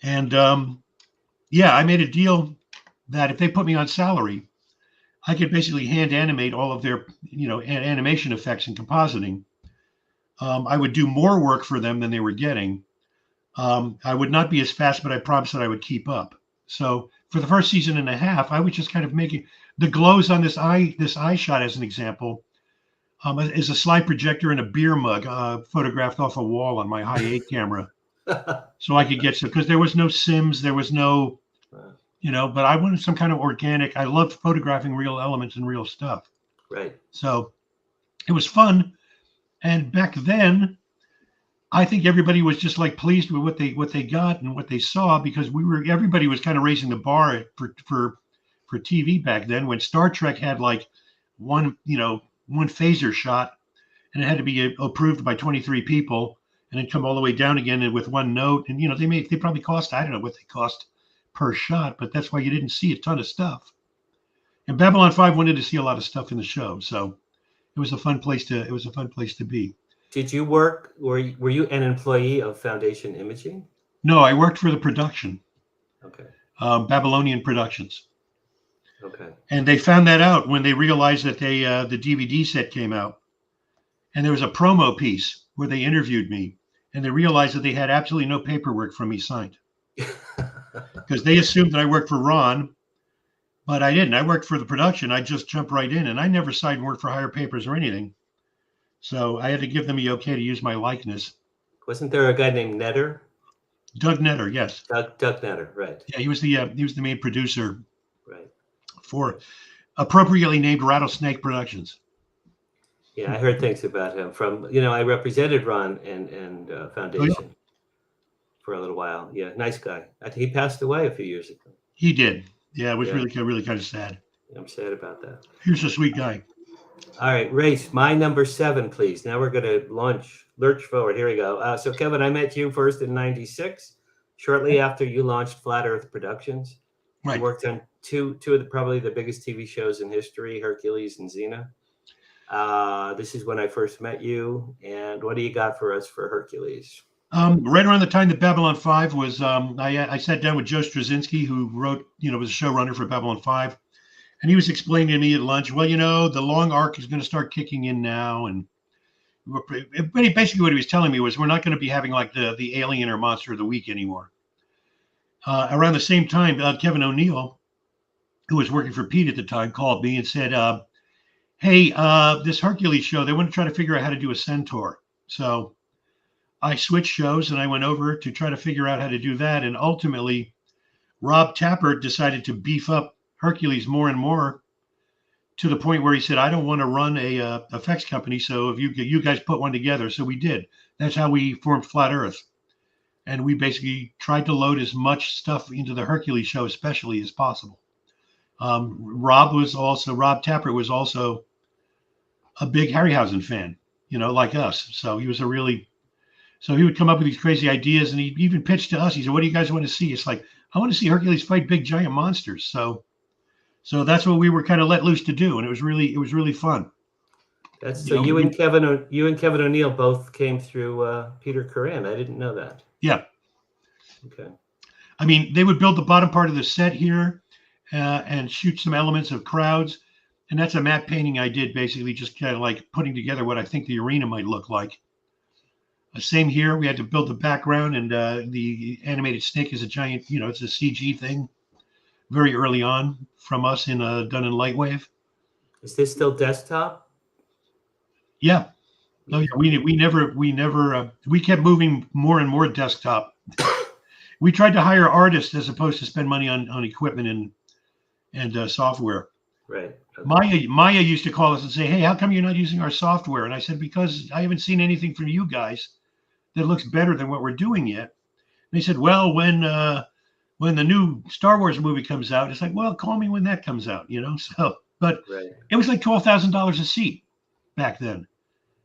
Speaker 3: And I made a deal that if they put me on salary, I could basically hand animate all of their, animation effects and compositing. I would do more work for them than they were getting. I would not be as fast, but I promised that I would keep up. So for the first season and a half, I was just kind of making the glows on this eye shot, as an example, is a slide projector and a beer mug photographed off a wall on my high 8 camera. So I could get some, because there was no Sims, there was no, but I wanted some kind of organic. I loved photographing real elements and real stuff.
Speaker 2: Right.
Speaker 3: So it was fun. And back then, I think everybody was just like pleased with what they got and what they saw, because everybody was kind of raising the bar for TV back then, when Star Trek had like one phaser shot, and it had to be approved by 23 people, and then come all the way down again with one note. And they probably cost, I don't know what they cost per shot, but that's why you didn't see a ton of stuff. And Babylon 5 wanted to see a lot of stuff in the show, so it was a fun place to be.
Speaker 2: Did you work? Were you an employee of Foundation Imaging?
Speaker 3: No, I worked for the production.
Speaker 2: Okay.
Speaker 3: Babylonian Productions.
Speaker 2: Okay.
Speaker 3: And they found that out when they realized that the DVD set came out, and there was a promo piece where they interviewed me, and they realized that they had absolutely no paperwork from me signed, because they assumed that I worked for Ron, but I didn't. I worked for the production. I just jumped right in, and I never signed work for hire papers or anything. So I had to give them the okay to use my likeness.
Speaker 2: Wasn't there a guy named Netter?
Speaker 3: Doug Netter, yes.
Speaker 2: Doug Netter, right.
Speaker 3: Yeah, he was the main producer,
Speaker 2: right,
Speaker 3: for appropriately named Rattlesnake Productions.
Speaker 2: Yeah, I heard things about him from, I represented Ron and Foundation for a little while. Yeah, nice guy. I think he passed away a few years ago.
Speaker 3: He did. Yeah, it was really kind of sad.
Speaker 2: I'm sad about that.
Speaker 3: He was a sweet guy.
Speaker 2: All right, Race, my number 7, please. Now we're going to lurch forward. Here we go. So, Kevin, I met you first in '96, shortly after you launched Flat Earth Productions.
Speaker 3: Right.
Speaker 2: You worked on two of probably the biggest TV shows in history, Hercules and XENA. This is when I first met you. And what do you got for us for Hercules?
Speaker 3: Right around the time that Babylon 5 was, I sat down with Joe Straczynski, who wrote, was a showrunner for Babylon 5. And he was explaining to me at lunch, well, the long arc is going to start kicking in now. And basically what he was telling me was we're not going to be having like the alien or monster of the week anymore. Around the same time, Kevin O'Neill, who was working for Pete at the time, called me and said, hey, this Hercules show, they want to try to figure out how to do a centaur. So I switched shows and I went over to try to figure out how to do that. And ultimately, Rob Tapert decided to beef up Hercules more and more to the point where he said, I don't want to run a effects company. So if you guys put one together. So we did. That's how we formed Flat Earth. And we basically tried to load as much stuff into the Hercules show, especially as possible. Rob Tapert was also a big Harryhausen fan, like us. So he was so he would come up with these crazy ideas, and he even pitched to us. He said, what do you guys want to see? It's like, I want to see Hercules fight big giant monsters. So that's what we were kind of let loose to do. And it was really fun.
Speaker 2: You and Kevin O'Neill both came through Peter Curran. I didn't know that.
Speaker 3: Yeah.
Speaker 2: Okay.
Speaker 3: I mean, they would build the bottom part of the set here and shoot some elements of crowds. And that's a matte painting I did, basically just kind of like putting together what I think the arena might look like. Same here. We had to build the background, and the animated snake is a giant, it's a CG thing very early on from us done in Lightwave.
Speaker 2: Is this still desktop?
Speaker 3: Yeah. No, we kept moving more and more desktop. We tried to hire artists as opposed to spend money on equipment and software.
Speaker 2: Right. Okay.
Speaker 3: Maya used to call us and say, hey, how come you're not using our software? And I said, because I haven't seen anything from you guys that looks better than what we're doing yet. And they said, well, when the new Star Wars movie comes out, it's like, well, call me when that comes out, So, but
Speaker 2: right.
Speaker 3: It was like $12,000 a seat back then.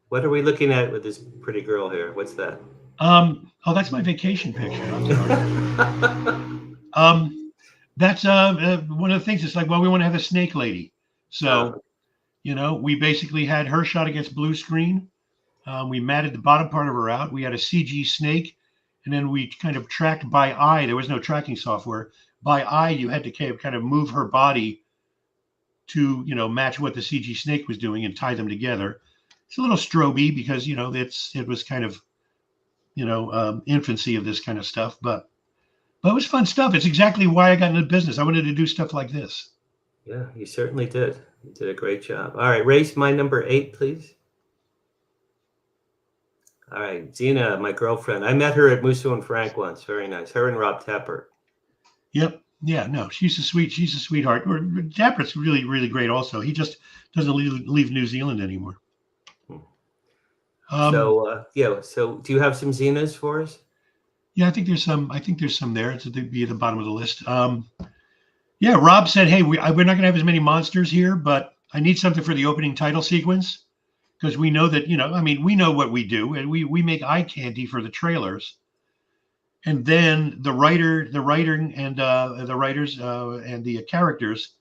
Speaker 2: What are we looking at with this pretty girl here? What's that?
Speaker 3: That's my vacation picture. That's one of the things. It's like, well, we want to have a snake lady. So, we basically had her shot against blue screen. We matted the bottom part of her out. We had a CG snake, and then we kind of tracked by eye. There was no tracking software. By eye, you had to kind of move her body to, match what the CG snake was doing and tie them together. It's a little strobe because, it was kind of, infancy of this kind of stuff, but it was fun stuff. It's exactly why I got into the business. I wanted to do stuff like this.
Speaker 2: Yeah, you certainly did. You did a great job. All right, race my number 8, please. All right, Xena, my girlfriend. I met her at Musso and Frank once. Very nice. Her and Rob Tapert. Yep.
Speaker 3: Yeah, no, she's a sweetheart. Tapert's really, really great also. He just doesn't leave New Zealand anymore.
Speaker 2: So do you have some Xenas for us?
Speaker 3: Yeah, I think there's some there. It's be at the bottom of the list. Yeah, Rob said, hey, we're not going to have as many monsters here, but I need something for the opening title sequence because we know that, we know what we do, and we make eye candy for the trailers. And then the writers and the characters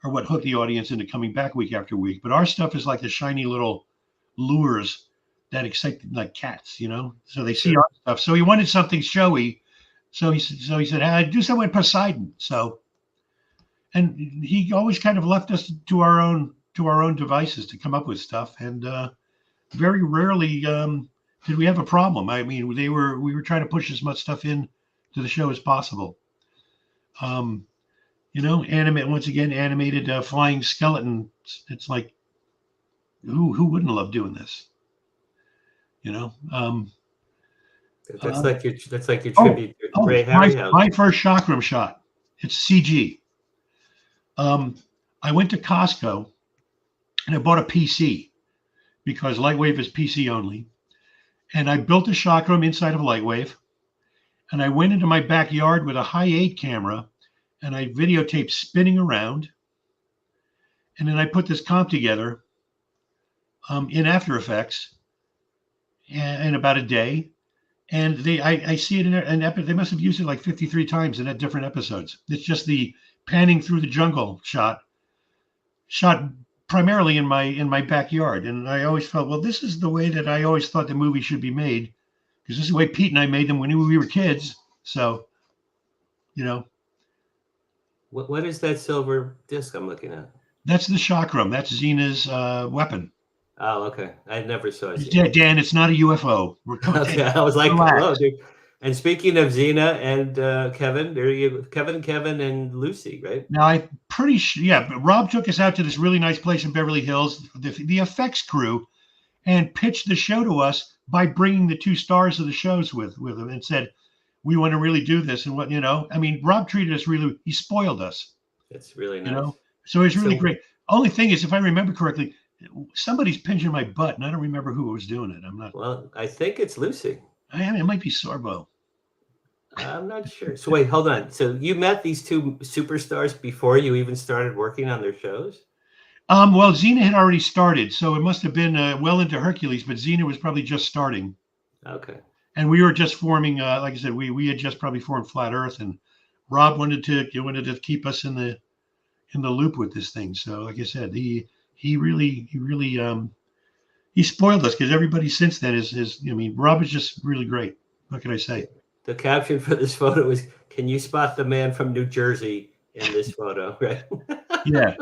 Speaker 3: are what hook the audience into coming back week after week. But our stuff is like the shiny little lures that excite like cats, so they see our stuff. So he wanted something showy. So he said, hey, do something with Poseidon. So, and he always kind of left us to our own devices to come up with stuff. And very rarely did we have a problem. I mean, we were trying to push as much stuff in to the show as possible. Animated flying skeleton. It's like, who wouldn't love doing this?
Speaker 2: That's like your tribute to Ray Harryhausen.
Speaker 3: My first Chakram shot. It's CG. I went to Costco and I bought a PC because Lightwave is PC only. And I built a Chakram inside of Lightwave. And I went into my backyard with a high 8 camera and I videotaped spinning around. And then I put this comp together in After Effects in about a day. And I see it in an episode. They must have used it like 53 times in different episodes. It's just the panning through the jungle shot primarily in my backyard. And I always felt, well, this is the way that I always thought the movie should be made, because this is the way Pete and I made them when we were kids. So,
Speaker 2: What is that silver disc I'm looking at?
Speaker 3: that's the chakram. That's Xena's weapon.
Speaker 2: Oh, okay. I never saw it.
Speaker 3: Dan, it's not a UFO.
Speaker 2: Okay, I was like, hello, dude. And speaking of Xena and Kevin, there you Kevin and Lucy, right?
Speaker 3: Now, I'm pretty sure, yeah, but Rob took us out to this really nice place in Beverly Hills, the effects crew, and pitched the show to us by bringing the 2 stars of the shows with them and said, we want to really do this. And what, I mean, Rob treated us he spoiled us.
Speaker 2: It's really nice.
Speaker 3: So it's really great. Only thing is, if I remember correctly, somebody's pinching my butt, and I don't remember who was doing it. I'm not.
Speaker 2: Well, I think it's Lucy.
Speaker 3: It might be Sorbo.
Speaker 2: I'm not sure. So wait, hold on. So you met these 2 superstars before you even started working on their shows?
Speaker 3: Well, Xena had already started, so it must have been well into Hercules, but Xena was probably just starting.
Speaker 2: Okay.
Speaker 3: And we were just forming, like I said, we had just probably formed Flat Earth, and Rob wanted to keep us in the loop with this thing. So, like I said, he really spoiled us, because everybody since then is Rob is just really great. What can I say?
Speaker 2: The caption for this photo is, "Can you spot the man from New Jersey in this photo?" Right?
Speaker 3: Yeah,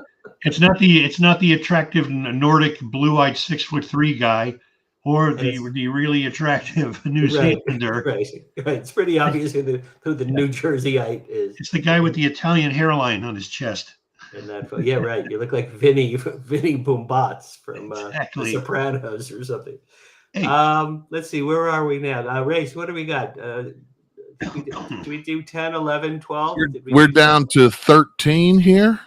Speaker 3: it's not the attractive Nordic blue-eyed 6'3" guy, or the really attractive New Zealander.
Speaker 2: Right. It's pretty obvious who the New Jerseyite is.
Speaker 3: It's the guy with the Italian hairline on his chest.
Speaker 2: In that photo. Yeah, right. You look like Vinny Boombots from
Speaker 3: exactly.
Speaker 2: The Sopranos or something.
Speaker 3: Hey.
Speaker 2: Let's see. Where are we now? Race, what do we got? Did we do 10, 11, 12?
Speaker 4: We're down to 13 here.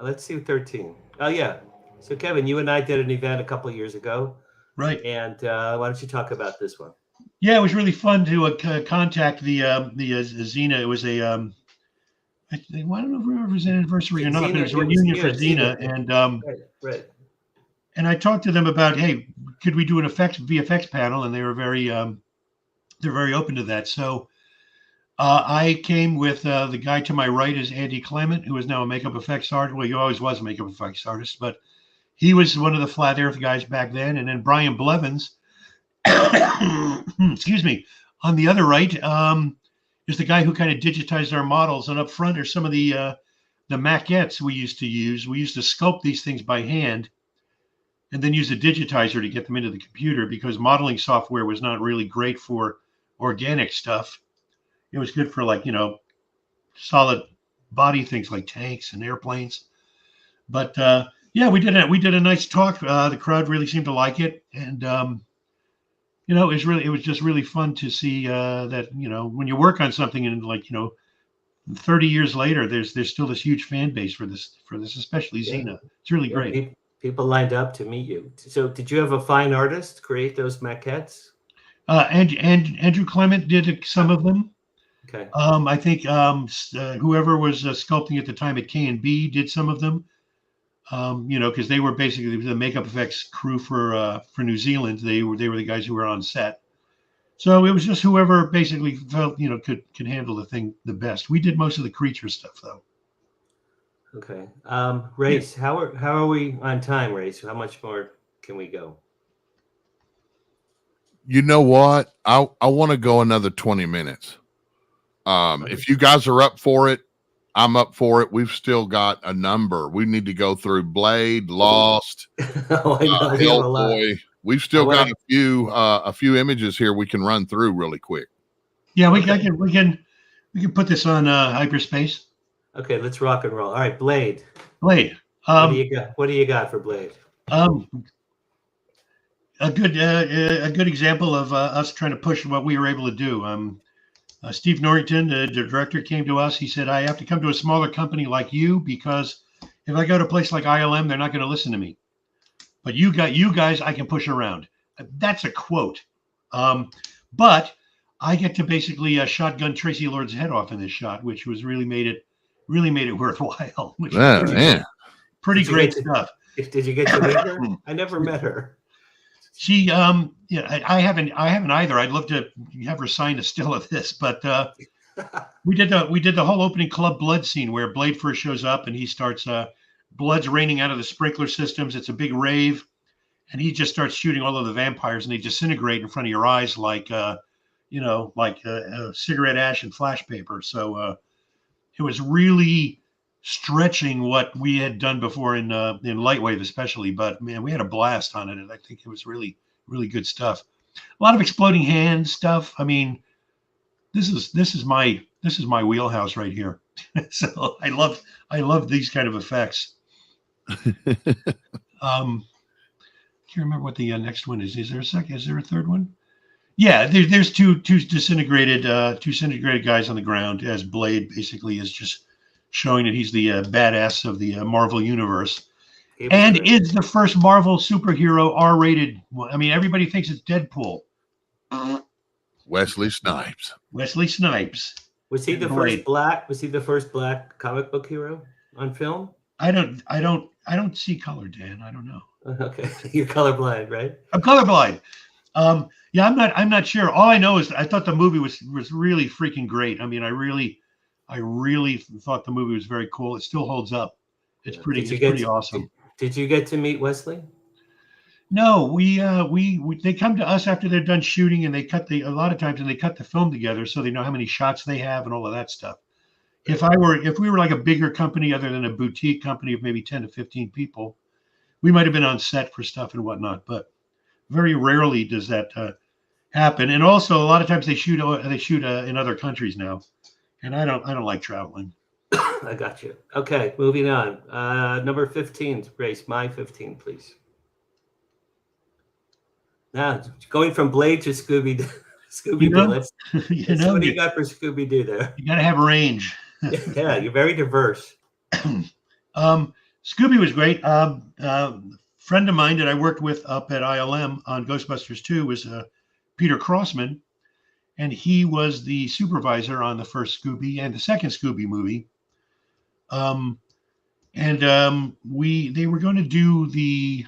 Speaker 2: Let's see 13. Oh, yeah. So, Kevin, you and I did an event a couple of years ago.
Speaker 3: Right.
Speaker 2: And why don't you talk about this one?
Speaker 3: Yeah, it was really fun to contact the Xena. It was a I don't know if it was an anniversary or not, but it was a reunion for Xena. And
Speaker 2: right.
Speaker 3: And I talked to them about, hey, could we do an VFX panel? And they were they're very open to that. So I came with the guy to my right is Andy Clement, who is now a makeup effects artist. Well, he always was a makeup effects artist, but he was one of the Flat Earth guys back then. And then Brian Blevins, excuse me, on the other right is the guy who kind of digitized our models. And up front are some of the maquettes we used to use. We used to sculpt these things by hand and then use a digitizer to get them into the computer, because modeling software was not really great for organic stuff. It was good for solid body things like tanks and airplanes. But yeah, we did a nice talk. The crowd really seemed to like it, and it was just really fun to see that when you work on something and 30 years later, there's still this huge fan base for this, especially Xena. It's really great.
Speaker 2: People lined up to meet you. So did you have a fine artist create those maquettes?
Speaker 3: And Andrew Clement did some of them.
Speaker 2: Okay.
Speaker 3: I think whoever was sculpting at the time at K&B did some of them. Because they were basically the makeup effects crew for New Zealand. They were the guys who were on set. So it was just whoever basically felt could handle the thing the best. We did most of the creature stuff though.
Speaker 2: Okay. Race, how are we on time, Race? How much more can we go?
Speaker 4: You know what? I want to go another 20 minutes. If you guys are up for it, I'm up for it. We've still got a number. We need to go through Blade, Lost, Hellboy. We've still got a few images here we can run through really quick.
Speaker 3: Yeah, we can put this on hyperspace.
Speaker 2: Okay, let's rock and roll. All right, Blade.
Speaker 3: Blade.
Speaker 2: What do you got for Blade?
Speaker 3: A good example of us trying to push what we were able to do. Steve Norrington, the director, came to us. He said, I have to come to a smaller company like you, because if I go to a place like ILM, they're not going to listen to me. But you guys, I can push around. That's a quote. But I get to basically shotgun Tracy Lord's head off in this shot, which was really made it worthwhile. Which pretty great stuff.
Speaker 2: Did you get to meet her? I never met her.
Speaker 3: She, I haven't either. I'd love to have her sign a still of this, but We did the whole opening Club Blood scene where Blade first shows up and he starts blood's raining out of the sprinkler systems. It's a big rave, and he just starts shooting all of the vampires, and they disintegrate in front of your eyes like cigarette ash and flash paper. So it was really stretching what we had done before in Lightwave, especially. But man, we had a blast on it, and I think it was really, really good stuff. A lot of exploding hands stuff. I mean, this is my wheelhouse right here. So I love these kind of effects. Can't remember what the next one is. Is there a second? Is there a third one? Yeah, there's two disintegrated guys on the ground as Blade basically is just showing that he's the badass of the Marvel universe, and is the first Marvel superhero R-rated one. I mean, everybody thinks it's Deadpool.
Speaker 4: Wesley Snipes.
Speaker 3: Wesley Snipes.
Speaker 2: Was he the first black? Was he the first black comic book hero on film?
Speaker 3: I don't see color, Dan. I don't know.
Speaker 2: Okay, you're colorblind, right?
Speaker 3: I'm colorblind. Yeah, I'm not sure. All I know is I thought the movie was really freaking great. I mean, I really thought the movie was very cool. It still holds up. It's pretty awesome.
Speaker 2: Did you get to meet Wesley?
Speaker 3: No, they come to us after they're done shooting, and they cut the film together so they know how many shots they have and all of that stuff. If we were like a bigger company other than a boutique company of maybe 10 to 15 people, we might have been on set for stuff and whatnot, but very rarely does that happen. And also a lot of times they shoot in other countries now, and I don't like traveling.
Speaker 2: I got you. Okay, moving on. Number 15, Grace, my 15, please. Now, going from Blade to Scooby-Doo. What do you got for Scooby-Doo there?
Speaker 3: You got to have range.
Speaker 2: Yeah, you're very diverse.
Speaker 3: Scooby was great. Friend of mine that I worked with up at ILM on Ghostbusters 2 was Peter Crossman, and he was the supervisor on the first Scooby and the second Scooby movie. They were going to do the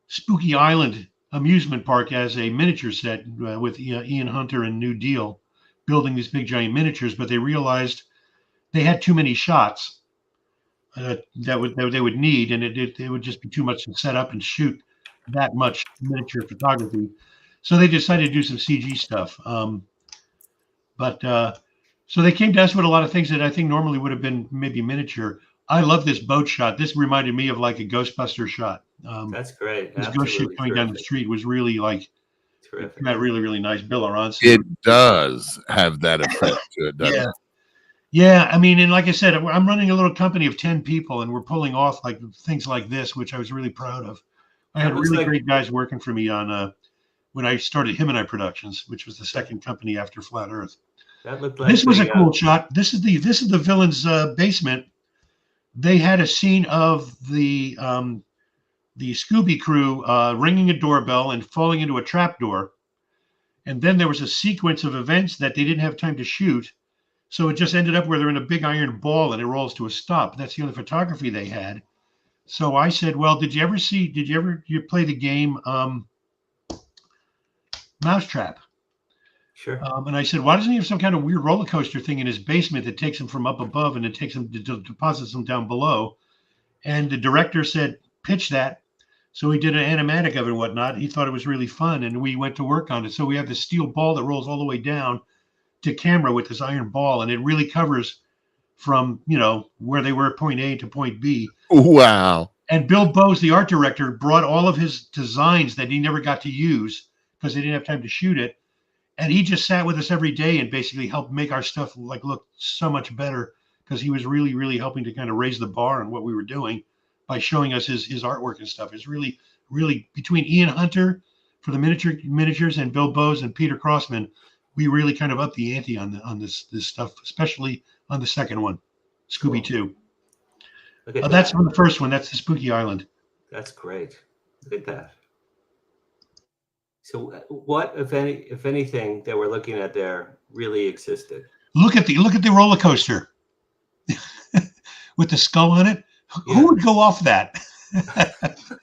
Speaker 3: Spooky Island amusement park as a miniature set with Ian Hunter and New Deal building these big giant miniatures, but they realized they had too many shots that they would need, and it would just be too much to set up and shoot that much miniature photography. So they decided to do some CG stuff. So they came to us with a lot of things that I think normally would have been maybe miniature. I love this boat shot. This reminded me of like a Ghostbuster shot.
Speaker 2: That's great.
Speaker 3: This ghost ship coming down the street was really like terrific. Really, really nice. Bill Aronson.
Speaker 4: It does have that effect to it, doesn't it?
Speaker 3: Yeah, I mean, and like I said, I'm running a little company of 10 people, and we're pulling off like things like this, which I was really proud of. I had really great guys working for me on when I started Him and I Productions, which was the second company after Flat Earth.
Speaker 2: That looked like
Speaker 3: this was a cool shot. This is the villain's basement. They had a scene of the Scooby crew ringing a doorbell and falling into a trapdoor, and then there was a sequence of events that they didn't have time to shoot. So it just ended up where they're in a big iron ball and it rolls to a stop. That's the only photography they had. So I said, well, did you ever play the game Mousetrap?
Speaker 2: Sure.
Speaker 3: And I said, why doesn't he have some kind of weird roller coaster thing in his basement that takes him from up above and it takes him to deposits him down below? And the director said, pitch that. So he did an animatic of it and whatnot. He thought it was really fun, and we went to work on it. So we have this steel ball that rolls all the way down to camera with this iron ball, and it really covers from where they were at point A to point B.
Speaker 4: Wow.
Speaker 3: And Bill Bowes, the art director, brought all of his designs that he never got to use because they didn't have time to shoot it, and he just sat with us every day and basically helped make our stuff look so much better, because he was really, really helping to kind of raise the bar on what we were doing by showing us his artwork and stuff. It's really, really, between Ian Hunter for the miniatures and Bill Bowes and Peter Crossman, we really kind of upped the ante on this stuff, especially on the second one, Scooby 2. That's from the first one. That's the Spooky Island.
Speaker 2: That's great. Look at that. So, what, if anything, that we're looking at there really existed?
Speaker 3: Look at the roller coaster with the skull on it. Yeah. Who would go off that?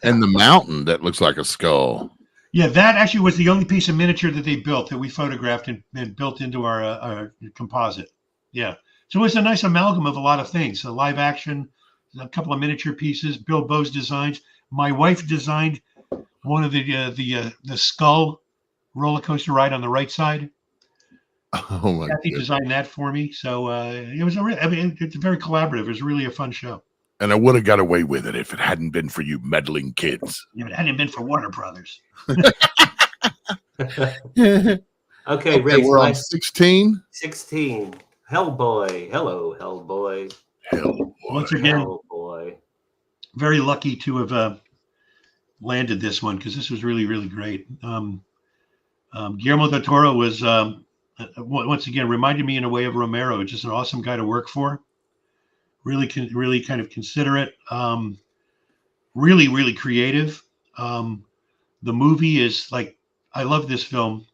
Speaker 4: And the mountain that looks like a skull.
Speaker 3: Yeah, that actually was the only piece of miniature that they built that we photographed and built into our composite. Yeah. So it was a nice amalgam of a lot of things. A live action, a couple of miniature pieces, Bill Bo's designs. My wife designed one of the skull roller coaster ride on the right side.
Speaker 4: Oh my
Speaker 3: Kathy
Speaker 4: god!
Speaker 3: designed that for me. So it was I mean, it's very collaborative. It was really a fun show.
Speaker 4: And I would have got away with it if it hadn't been for you meddling kids.
Speaker 3: If it hadn't been for Warner Brothers.
Speaker 2: Okay, Ray,
Speaker 4: we're on 16.
Speaker 2: 16. Hellboy. Hello, Hellboy.
Speaker 4: Hell,
Speaker 3: Once again,
Speaker 2: Hellboy.
Speaker 3: very lucky to have landed this one because this was really, really great. Guillermo del Toro was once again reminded me in a way of Romero. Just an awesome guy to work for. Really kind of considerate. Really, really creative. The movie is like, I love this film.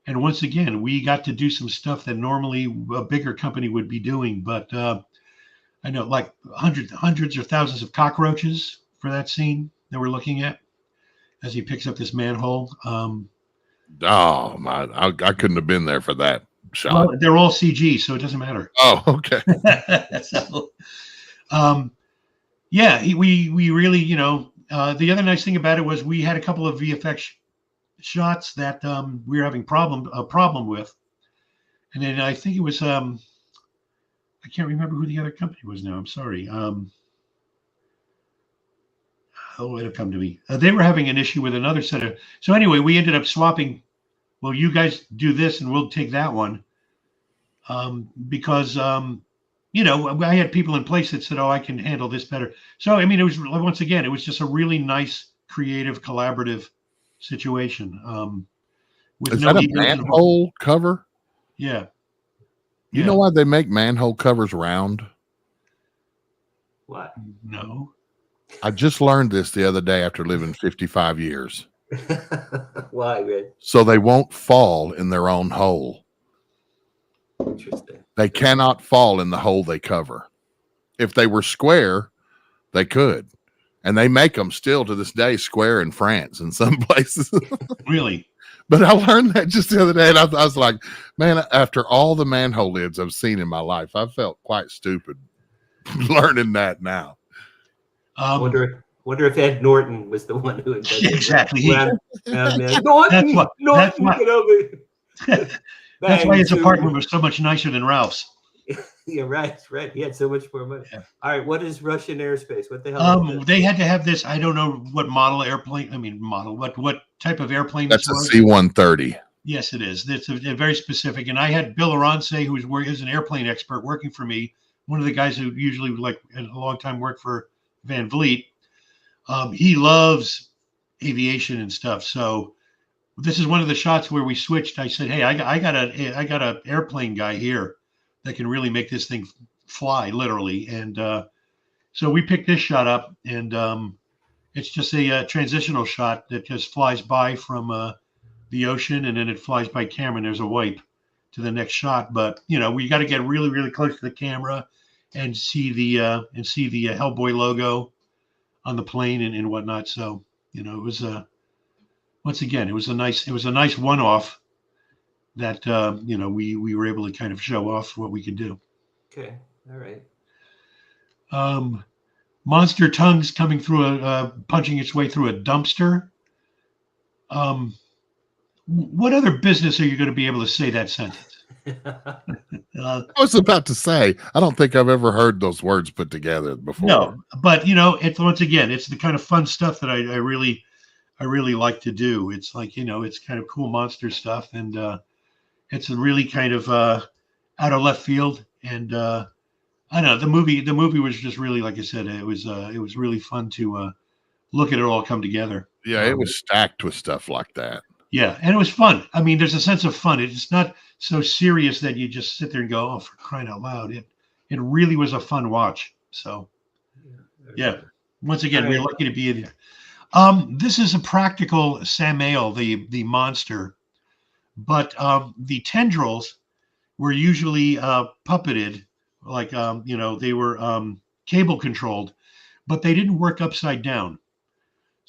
Speaker 3: And once again, we got to do some stuff that normally a bigger company would be doing. But I know like hundreds or thousands of cockroaches for that scene that we're looking at as he picks up this manhole.
Speaker 4: oh my! I couldn't have been there for that shot.
Speaker 3: Well, they're all CG, so it doesn't matter.
Speaker 4: Oh, okay.
Speaker 3: So, yeah, we really, the other nice thing about it was we had a couple of VFX shots that we were having a problem with, and then I think it was I can't remember who the other company was now. I'm sorry. Oh, it'll come to me. They were having an issue with another set of. So anyway, we ended up swapping. Well, you guys do this, and we'll take that one, because I had people in place that said, "Oh, I can handle this better." So I mean, it was once again, it was just a really nice, creative, collaborative situation. With
Speaker 4: Is
Speaker 3: no
Speaker 4: that a
Speaker 3: egos involved.
Speaker 4: manhole cover?
Speaker 3: Yeah.
Speaker 4: You know why they make manhole covers round?
Speaker 2: What?
Speaker 3: No.
Speaker 4: I just learned this the other day after living 55 years.
Speaker 2: Why, Ray?
Speaker 4: So they won't fall in their own hole.
Speaker 2: Interesting.
Speaker 4: They cannot fall in the hole they cover. If they were square, they could. And they make them still to this day square in France in some places.
Speaker 3: Really?
Speaker 4: But I learned that just the other day, and I was like, man, after all the manhole lids I've seen in my life, I felt quite stupid learning that now.
Speaker 2: Wonder if Ed Norton was the one who invented
Speaker 3: exactly.
Speaker 2: Norton,
Speaker 3: That's why his apartment was so much nicer than Ralph's.
Speaker 2: Yeah, right. He had so much more money. Yeah. All right, what is Russian airspace? What the hell?
Speaker 3: They had to have this. I don't know what model airplane. I mean, what type of airplane?
Speaker 4: That's a C-130.
Speaker 3: Yes, it is. It's a very specific. And I had Bill Arance, who is an airplane expert, working for me. One of the guys who usually like a long time worked for Van Vliet. He loves aviation and stuff. So this is one of the shots where we switched. I said, "Hey, I got an airplane guy here that can really make this thing fly, literally." And so we picked this shot up, and it's just a transitional shot that just flies by from the ocean, and then it flies by camera, and there's a wipe to the next shot. But we got to get really, really close to the camera and see the Hellboy logo on the plane and whatnot. So it was once again, it was a nice one-off that we were able to kind of show off what we could do.
Speaker 2: Okay, all right.
Speaker 3: Monster tongues coming through punching its way through a dumpster. What other business are you going to be able to say that sentence?
Speaker 4: I was about to say, I don't think I've ever heard those words put together before.
Speaker 3: No, but it's once again, it's the kind of fun stuff that I really like to do. It's like, it's kind of cool monster stuff, and it's a really kind of out of left field. And I don't know, the movie was just really, like I said, it was really fun to look at it all come together.
Speaker 4: Yeah, it was stacked with stuff like that.
Speaker 3: Yeah, and it was fun. I mean, there's a sense of fun. It's not so serious that you just sit there and go, "Oh, for crying out loud!" It really was a fun watch. So, yeah. Once again, we're lucky to be in here. This is a practical Samael, the monster, but the tendrils were usually puppeted, like they were cable controlled, but they didn't work upside down.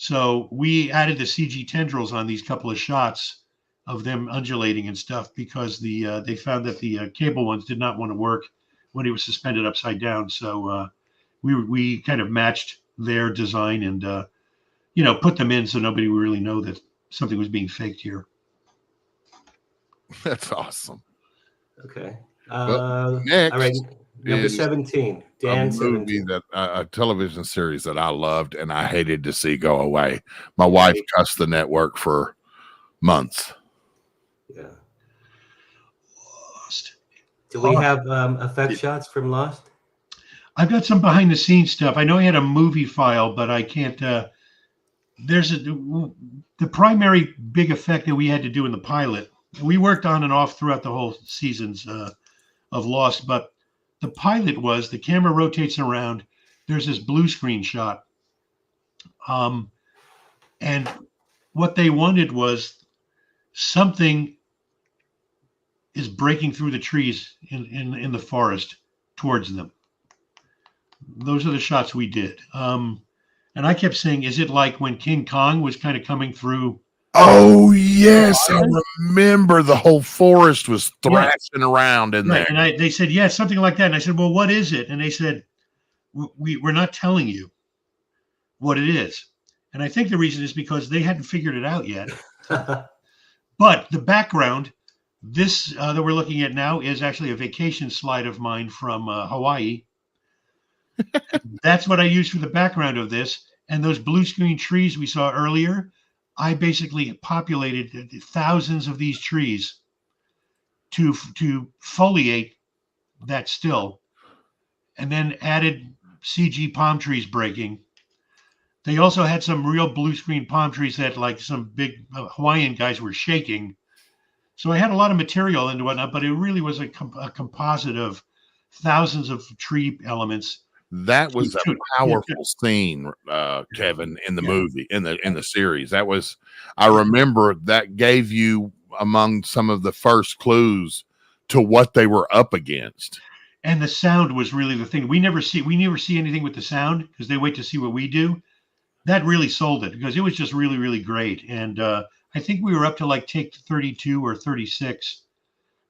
Speaker 3: So we added the CG tendrils on these couple of shots of them undulating and stuff because they found that the cable ones did not want to work when he was suspended upside down. So we kind of matched their design and put them in so nobody would really know that something was being faked here.
Speaker 4: That's awesome.
Speaker 2: Okay.
Speaker 4: Next,
Speaker 2: all right. Number
Speaker 4: is
Speaker 2: 17.
Speaker 4: a
Speaker 2: Dan
Speaker 4: movie
Speaker 2: 17.
Speaker 4: that a television series that I loved and I hated to see go away. My wife cussed the network for months.
Speaker 2: Yeah.
Speaker 3: Lost.
Speaker 2: Do we have effect shots from Lost?
Speaker 3: I've got some behind the scenes stuff. I know I had a movie file, but I can't. There's the primary big effect that we had to do in the pilot. We worked on and off throughout the whole seasons of Lost, but the pilot was the camera rotates around. There's this blue screen shot, and what they wanted was something is breaking through the trees in the forest towards them. Those are the shots we did. And I kept saying, is it like when King Kong was kind of coming through?
Speaker 4: Oh, yes. I remember the whole forest was thrashing around in there.
Speaker 3: And they said, yeah, something like that. And I said, well, what is it? And they said, we're not telling you what it is. And I think the reason is because they hadn't figured it out yet. But the background, this that we're looking at now is actually a vacation slide of mine from Hawaii. That's what I used for the background of this. And those blue screen trees we saw earlier, I basically populated thousands of these trees to foliate that still, and then added CG palm trees breaking. They also had some real blue screen palm trees that like some big Hawaiian guys were shaking. So I had a lot of material and whatnot, but it really was a composite of thousands of tree elements.
Speaker 4: That was a powerful scene, Kevin, in the movie, in the series. That was, I remember that gave you among some of the first clues to what they were up against.
Speaker 3: And the sound was really the thing. We never see anything with the sound because they wait to see what we do. That really sold it because it was just really, really great. And I think we were up to like take 32 or 36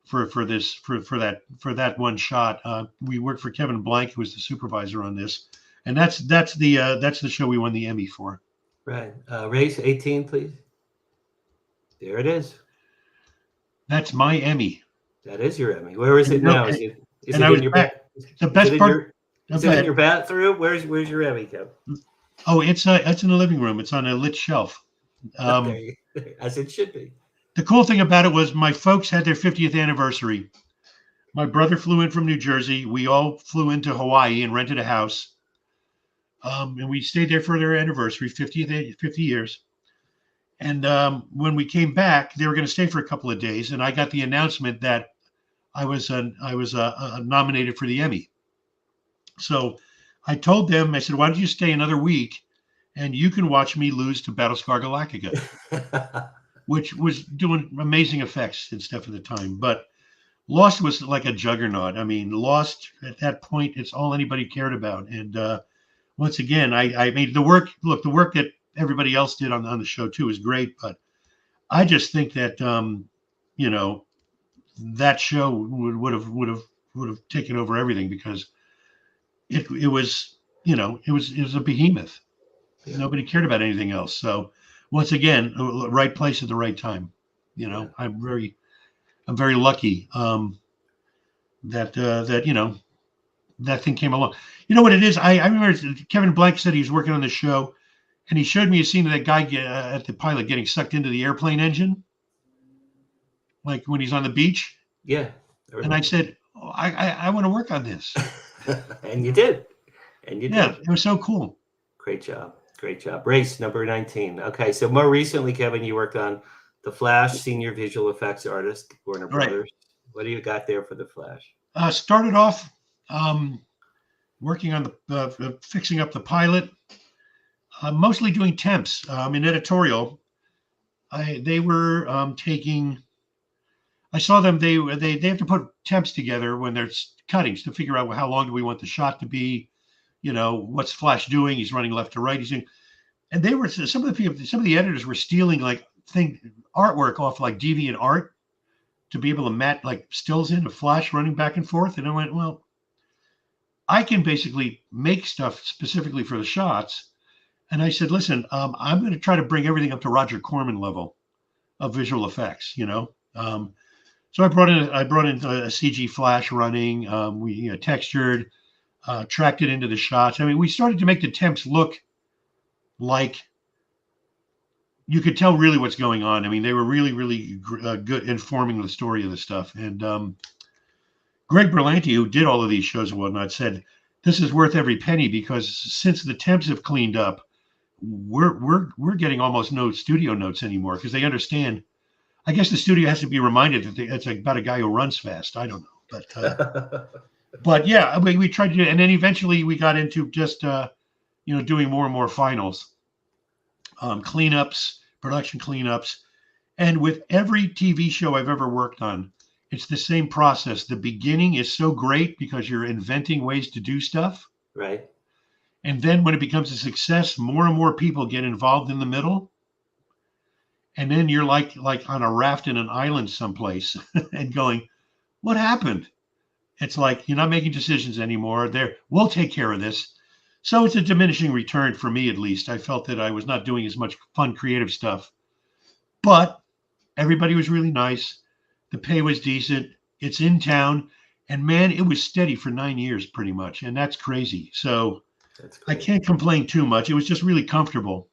Speaker 3: for that one shot. We worked for Kevin Blank, who was the supervisor on this, and that's the show we won the Emmy for.
Speaker 2: Right. Race 18, please. There it is.
Speaker 3: That's my Emmy.
Speaker 2: That is your Emmy. Where is it now? Is it in your back?
Speaker 3: The best part.
Speaker 2: Is it in your bathroom? Where's your Emmy, Kevin?
Speaker 3: Oh, it's in the living room. It's on a lit shelf.
Speaker 2: As it should be.
Speaker 3: The cool thing about it was my folks had their 50th anniversary. My brother flew in from New Jersey. We all flew into Hawaii and rented a house. And we stayed there for their anniversary, 50 years. And when we came back, they were going to stay for a couple of days. And I got the announcement that I was nominated for the Emmy. So I told them, I said, why don't you stay another week and you can watch me lose to Battlestar Galactica. Which was doing amazing effects and stuff at the time. But Lost was like a juggernaut. I mean, Lost at that point, it's all anybody cared about. And once again, I made the work that everybody else did on the show too is great. But I just think that, that show would have taken over everything because it was a behemoth. Yeah. Nobody cared about anything else. So, once again, right place at the right time. I'm very lucky that thing came along. You know what it is? I remember Kevin Blank said he was working on the show, and he showed me a scene of that guy at the pilot getting sucked into the airplane engine, like when he's on the beach.
Speaker 2: Yeah.
Speaker 3: And I said, I want to work on this.
Speaker 2: And you did.
Speaker 3: Yeah, it was so cool.
Speaker 2: Great job. Great job. Race number 19. Okay, so more recently, Kevin, you worked on The Flash, senior visual effects artist, Warner Brothers. Right. What do you got there for The Flash?
Speaker 3: Started off working on the fixing up the pilot, mostly doing temps in editorial. They were taking. I saw them. They have to put temps together when they're cuttings to figure out how long do we want the shot to be. What's Flash doing? He's running left to right. and they were some of the editors were stealing like artwork off like deviant art to be able to mat like stills in a flash running back and forth. And I went, well, I can basically make stuff specifically for the shots. And I said, listen, I'm going to try to bring everything up to Roger Corman level of visual effects, you know. So I brought in a CG flash running. We textured, tracked it into the shots. I mean, we started to make the temps look like you could tell really what's going on. I mean, they were really, really good informing the story of the stuff. And Greg Berlanti, who did all of these shows and whatnot, said this is worth every penny because since the temps have cleaned up, we're getting almost no studio notes anymore because they understand. I guess the studio has to be reminded that it's about a guy who runs fast. I don't know, but yeah, we tried to do it, and then eventually we got into just doing more and more finals, cleanups, production cleanups, and with every TV show I've ever worked on, it's the same process. The beginning is so great because you're inventing ways to do stuff,
Speaker 2: right?
Speaker 3: And then when it becomes a success, more and more people get involved in the middle. And then you're like on a raft in an island someplace and going, what happened? It's like, you're not making decisions anymore. We'll take care of this. So it's a diminishing return for me, at least. I felt that I was not doing as much fun, creative stuff. But everybody was really nice. The pay was decent. It's in town. And man, it was steady for 9 years pretty much. And that's crazy. So I can't complain too much. It was just really comfortable.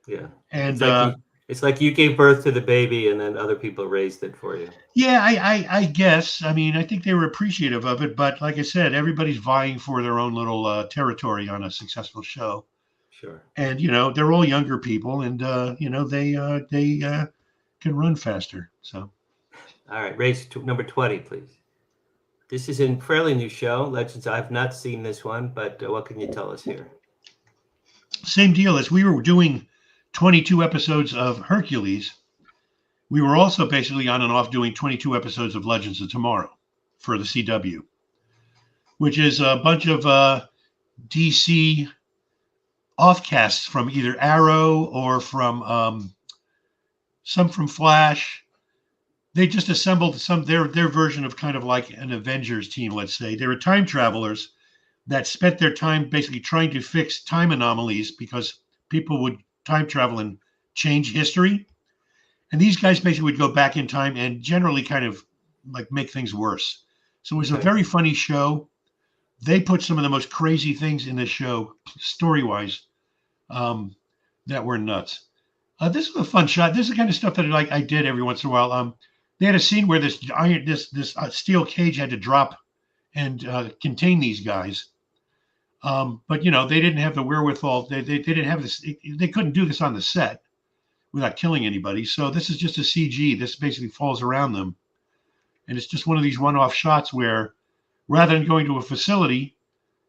Speaker 2: Yeah.
Speaker 3: And
Speaker 2: it's like you gave birth to the baby and then other people raised it for you.
Speaker 3: Yeah, I guess. I mean, I think they were appreciative of it. But like I said, everybody's vying for their own little territory on a successful show.
Speaker 2: Sure.
Speaker 3: And, they're all younger people and, they can run faster. So.
Speaker 2: All right. Race number 20, please. This is a fairly new show, Legends. I've not seen this one, but what can you tell us here?
Speaker 3: Same deal as we were doing 22 episodes of Hercules. We were also basically on and off doing 22 episodes of Legends of Tomorrow for the CW, which is a bunch of DC offcasts from either Arrow or from some from Flash. They just assembled their version of kind of like an Avengers team, let's say. They were time travelers that spent their time basically trying to fix time anomalies because people would time travel and change history. And these guys basically would go back in time and generally kind of like make things worse. So it was a very funny show. They put some of the most crazy things in this show, story-wise, that were nuts. This was a fun shot. This is the kind of stuff that I did every once in a while. They had a scene where this steel cage had to drop and contain these guys. But they didn't have the wherewithal. They didn't have this. They couldn't do this on the set without killing anybody. So this is just a CG. This basically falls around them, and it's just one of these one-off shots where, rather than going to a facility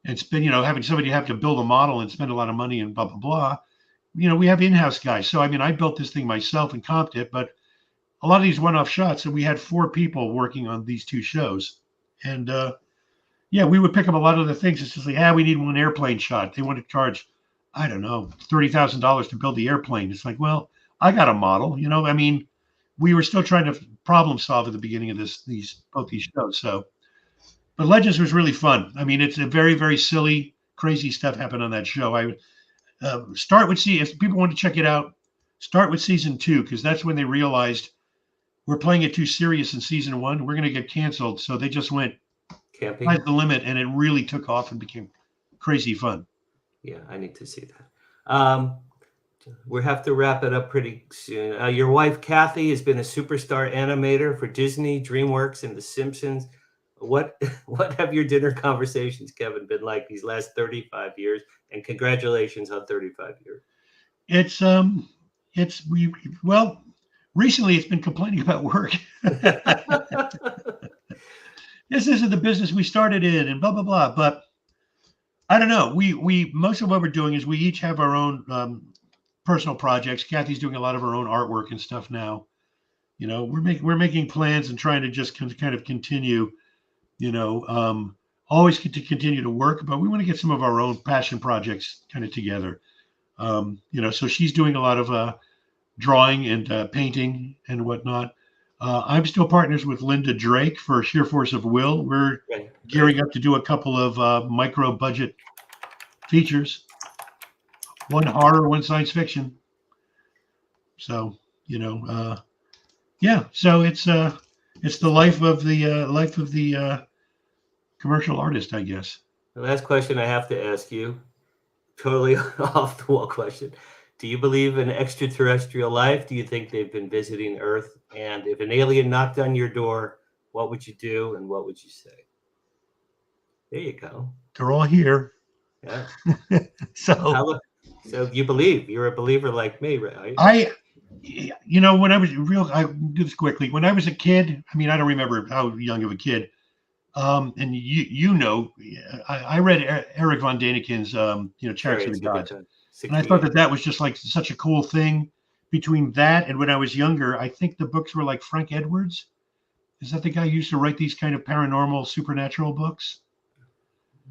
Speaker 3: and spend, having somebody have to build a model and spend a lot of money and blah blah blah, we have in-house guys. So I mean, I built this thing myself and comped it, but a lot of these one-off shots, and we had 4 people working on these 2 shows, and we would pick up a lot of the things. It's just like, we need one airplane shot. They want to charge, I don't know, $30,000 to build the airplane. It's like, well, I got a model. I mean, we were still trying to problem solve at the beginning of both these shows. So, but Legends was really fun. I mean, it's a very, very silly, crazy stuff happened on that show. I start with if people want to check it out, start with season 2 because that's when they realized we're playing it too serious in season 1. We're going to get canceled. So they just went
Speaker 2: camping
Speaker 3: the limit, and it really took off and became crazy fun.
Speaker 2: Yeah, I need to see that. We have to wrap it up pretty soon. Your wife Kathy has been a superstar animator for Disney, DreamWorks, and The Simpsons. What have your dinner conversations, Kevin, been like these last 35 years? And congratulations on 35 years.
Speaker 3: Recently it's been complaining about work. This isn't the business we started in and blah, blah, blah. But I don't know. We most of what we're doing is we each have our own personal projects. Kathy's doing a lot of her own artwork and stuff now. We're making plans and trying to just kind of continue, always to continue to work, but we want to get some of our own passion projects kind of together. So she's doing a lot of drawing and painting and whatnot. I'm still partners with Linda Drake for Sheer Force of Will. We're gearing up to do a couple of micro budget features, one horror, one science fiction. So, so it's the life of the commercial artist, I guess.
Speaker 2: The last question I have to ask you, totally off the wall question. Do you believe in extraterrestrial life? Do you think they've been visiting Earth? And if an alien knocked on your door, what would you do and what would you say? There you go.
Speaker 3: They're all here.
Speaker 2: Yeah.
Speaker 3: So
Speaker 2: you believe. You're a believer like me, right?
Speaker 3: When I was I do this quickly. When I was a kid, I don't remember how young of a kid. And I read Eric von Daniken's, Chariots of the Gods. And I thought that was just like such a cool thing. Between that and when I was younger, I think the books were like Frank Edwards. Is that the guy who used to write these kind of paranormal, supernatural books?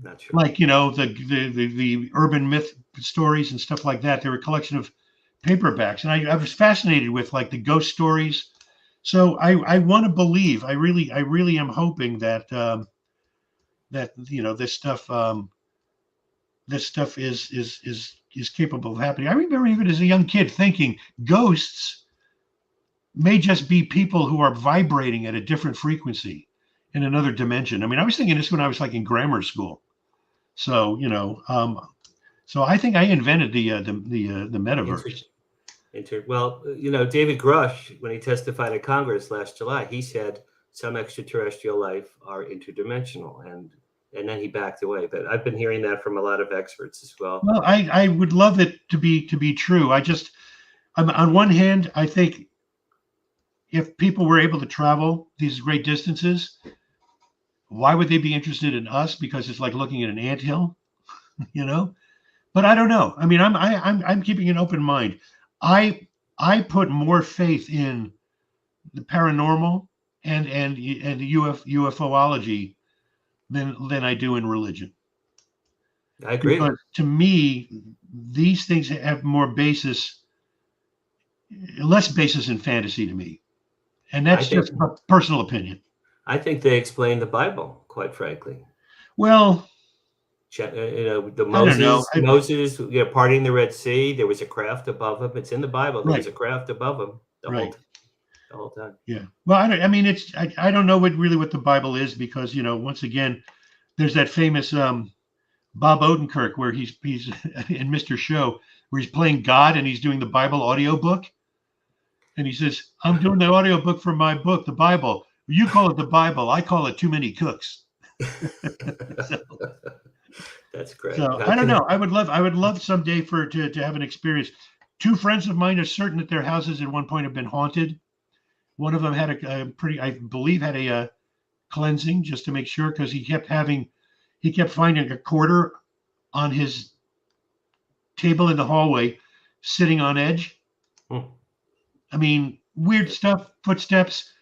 Speaker 2: Not sure.
Speaker 3: Like, the urban myth stories and stuff like that. They were a collection of paperbacks. And I was fascinated with like the ghost stories. So I want to believe, I really am hoping that, this stuff is capable of happening. I remember even as a young kid thinking ghosts may just be people who are vibrating at a different frequency in another dimension. I was thinking this when I was like in grammar school. So, so I think I invented the metaverse.
Speaker 2: Well, David Grush, when he testified at Congress last July, he said some extraterrestrial life are interdimensional, and then he backed away. But I've been hearing that from a lot of experts as well.
Speaker 3: Well, I would love it to be true. On one hand, I think if people were able to travel these great distances, why would they be interested in us? Because it's like looking at an anthill, But I don't know. I'm keeping an open mind. I put more faith in the paranormal and the UFOlogy than I do in religion.
Speaker 2: I agree.
Speaker 3: Because to me, these things have less basis in fantasy to me, and that's just a personal opinion.
Speaker 2: I think they explain the Bible, quite frankly.
Speaker 3: Well,
Speaker 2: Moses, parting the Red Sea. There was a craft above him. It's in the Bible. There was a craft above him the whole time. Yeah.
Speaker 3: Well, I don't know what the Bible is because once again, there's that famous Bob Odenkirk where he's in Mr. Show where he's playing God and he's doing the Bible audiobook, and he says, "I'm doing the audiobook for my book, the Bible. You call it the Bible. I call it Too Many Cooks."
Speaker 2: That's great.
Speaker 3: So I don't know. I would love someday to have an experience. Two friends of mine are certain that their houses at one point have been haunted. One of them had I believe had a cleansing just to make sure, because he kept finding a quarter on his table in the hallway, sitting on edge. Weird stuff, footsteps.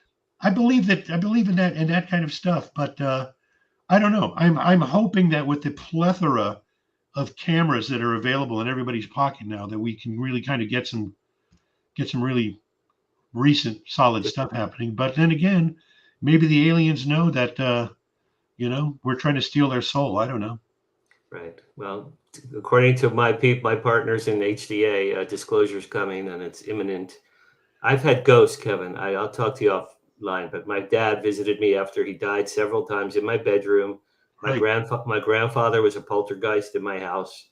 Speaker 3: I believe in that kind of stuff, but I don't know. I'm hoping that with the plethora of cameras that are available in everybody's pocket now, that we can really kind of get some really recent solid stuff happening. But then again, maybe the aliens know that we're trying to steal their soul. I don't know.
Speaker 2: Right. Well, according to my partners in HDA, disclosure's coming and it's imminent. I've had ghosts, Kevin. I'll talk to you offline, but my dad visited me after he died several times in my bedroom. My grandfather was a poltergeist in my house,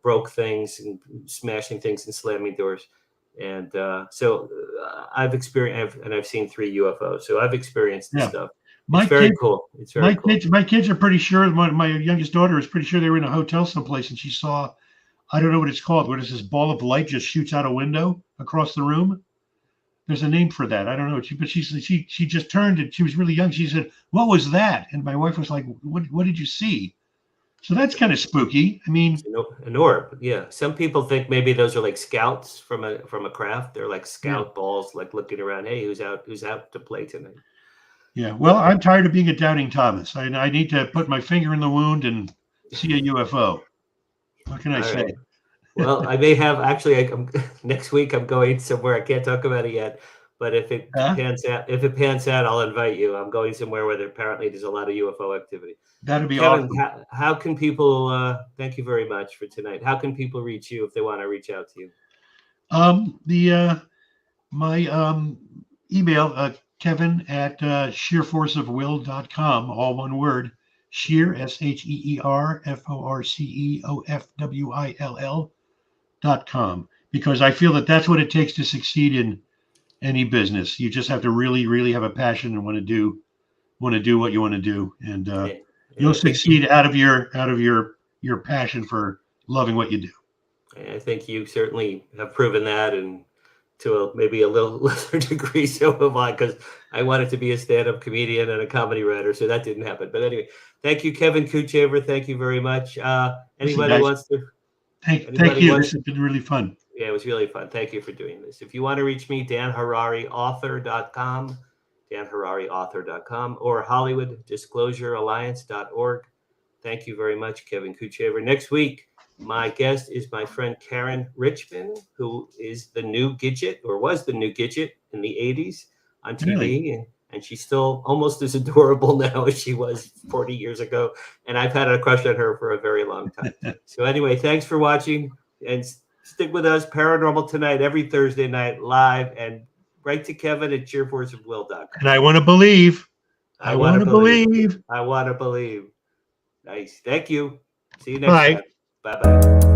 Speaker 2: broke things and smashing things and slamming doors. And so I've experienced, and I've seen 3 UFOs. So I've experienced this stuff. It's very cool.
Speaker 3: My kids are pretty sure. My youngest daughter is pretty sure they were in a hotel someplace, and she saw, I don't know what it's called, where this ball of light just shoots out a window across the room. There's a name for that. I don't know. But she just turned and she was really young. She said, "What was that?" And my wife was like, "What did you see?" So that's kind of spooky.
Speaker 2: An orb. Yeah. Some people think maybe those are like scouts from a craft. They're like scout balls, like looking around. Hey, who's out to play tonight?
Speaker 3: Yeah. Well, I'm tired of being a doubting Thomas. I need to put my finger in the wound and see a UFO. What can I say?
Speaker 2: Right. Well, I may have actually. Next week, I'm going somewhere. I can't talk about it yet, but if it
Speaker 3: Huh?
Speaker 2: pans out, I'll invite you. I'm going somewhere where apparently there's a lot of UFO activity.
Speaker 3: That'd be
Speaker 2: Kevin,
Speaker 3: awesome.
Speaker 2: how can people? Thank you very much for tonight. How can people reach you if they want to reach out to you?
Speaker 3: The my email, Kevin at sheerforceofwill.com, all one word. Sheer, SHEER FORCEOFWILL.com, because I feel that that's what it takes to succeed in any business. You just have to really, really have a passion and want to do what you want to do, and
Speaker 2: And
Speaker 3: you'll
Speaker 2: I think
Speaker 3: succeed out of your passion for loving what you do.
Speaker 2: you certainly have proven that, and to maybe a little lesser degree, so have I, because I wanted to be a stand-up comedian and a comedy writer, so that didn't happen. But anyway, thank you, Kevin Kutchaver. Thank you very much.
Speaker 3: Listen,
Speaker 2: Anybody
Speaker 3: guys,
Speaker 2: wants to?
Speaker 3: thank
Speaker 2: Anybody
Speaker 3: you.
Speaker 2: wants?
Speaker 3: This has been really fun.
Speaker 2: Yeah, it was really fun. Thank you for doing this. If you want to reach me, danharary.author.com, danharary.author.com, or HollywoodDisclosureAlliance.org. Thank you very much, Kevin Kutchaver. Next week, my guest is my friend Karen Richmond, who is the new Gidget, or was the new Gidget in the 80s on TV.
Speaker 3: Really?
Speaker 2: And she's still almost as adorable now as she was 40 years ago. And I've had a crush on her for a very long time. So anyway, thanks for watching, and stick with us. Paranormal Tonight every Thursday night live, and write to Kevin at cheerforceofwill.com.
Speaker 3: And I want to believe.
Speaker 2: I want to believe. I want to believe. Nice. Thank you. See you next
Speaker 3: Bye.
Speaker 2: time. Bye-bye.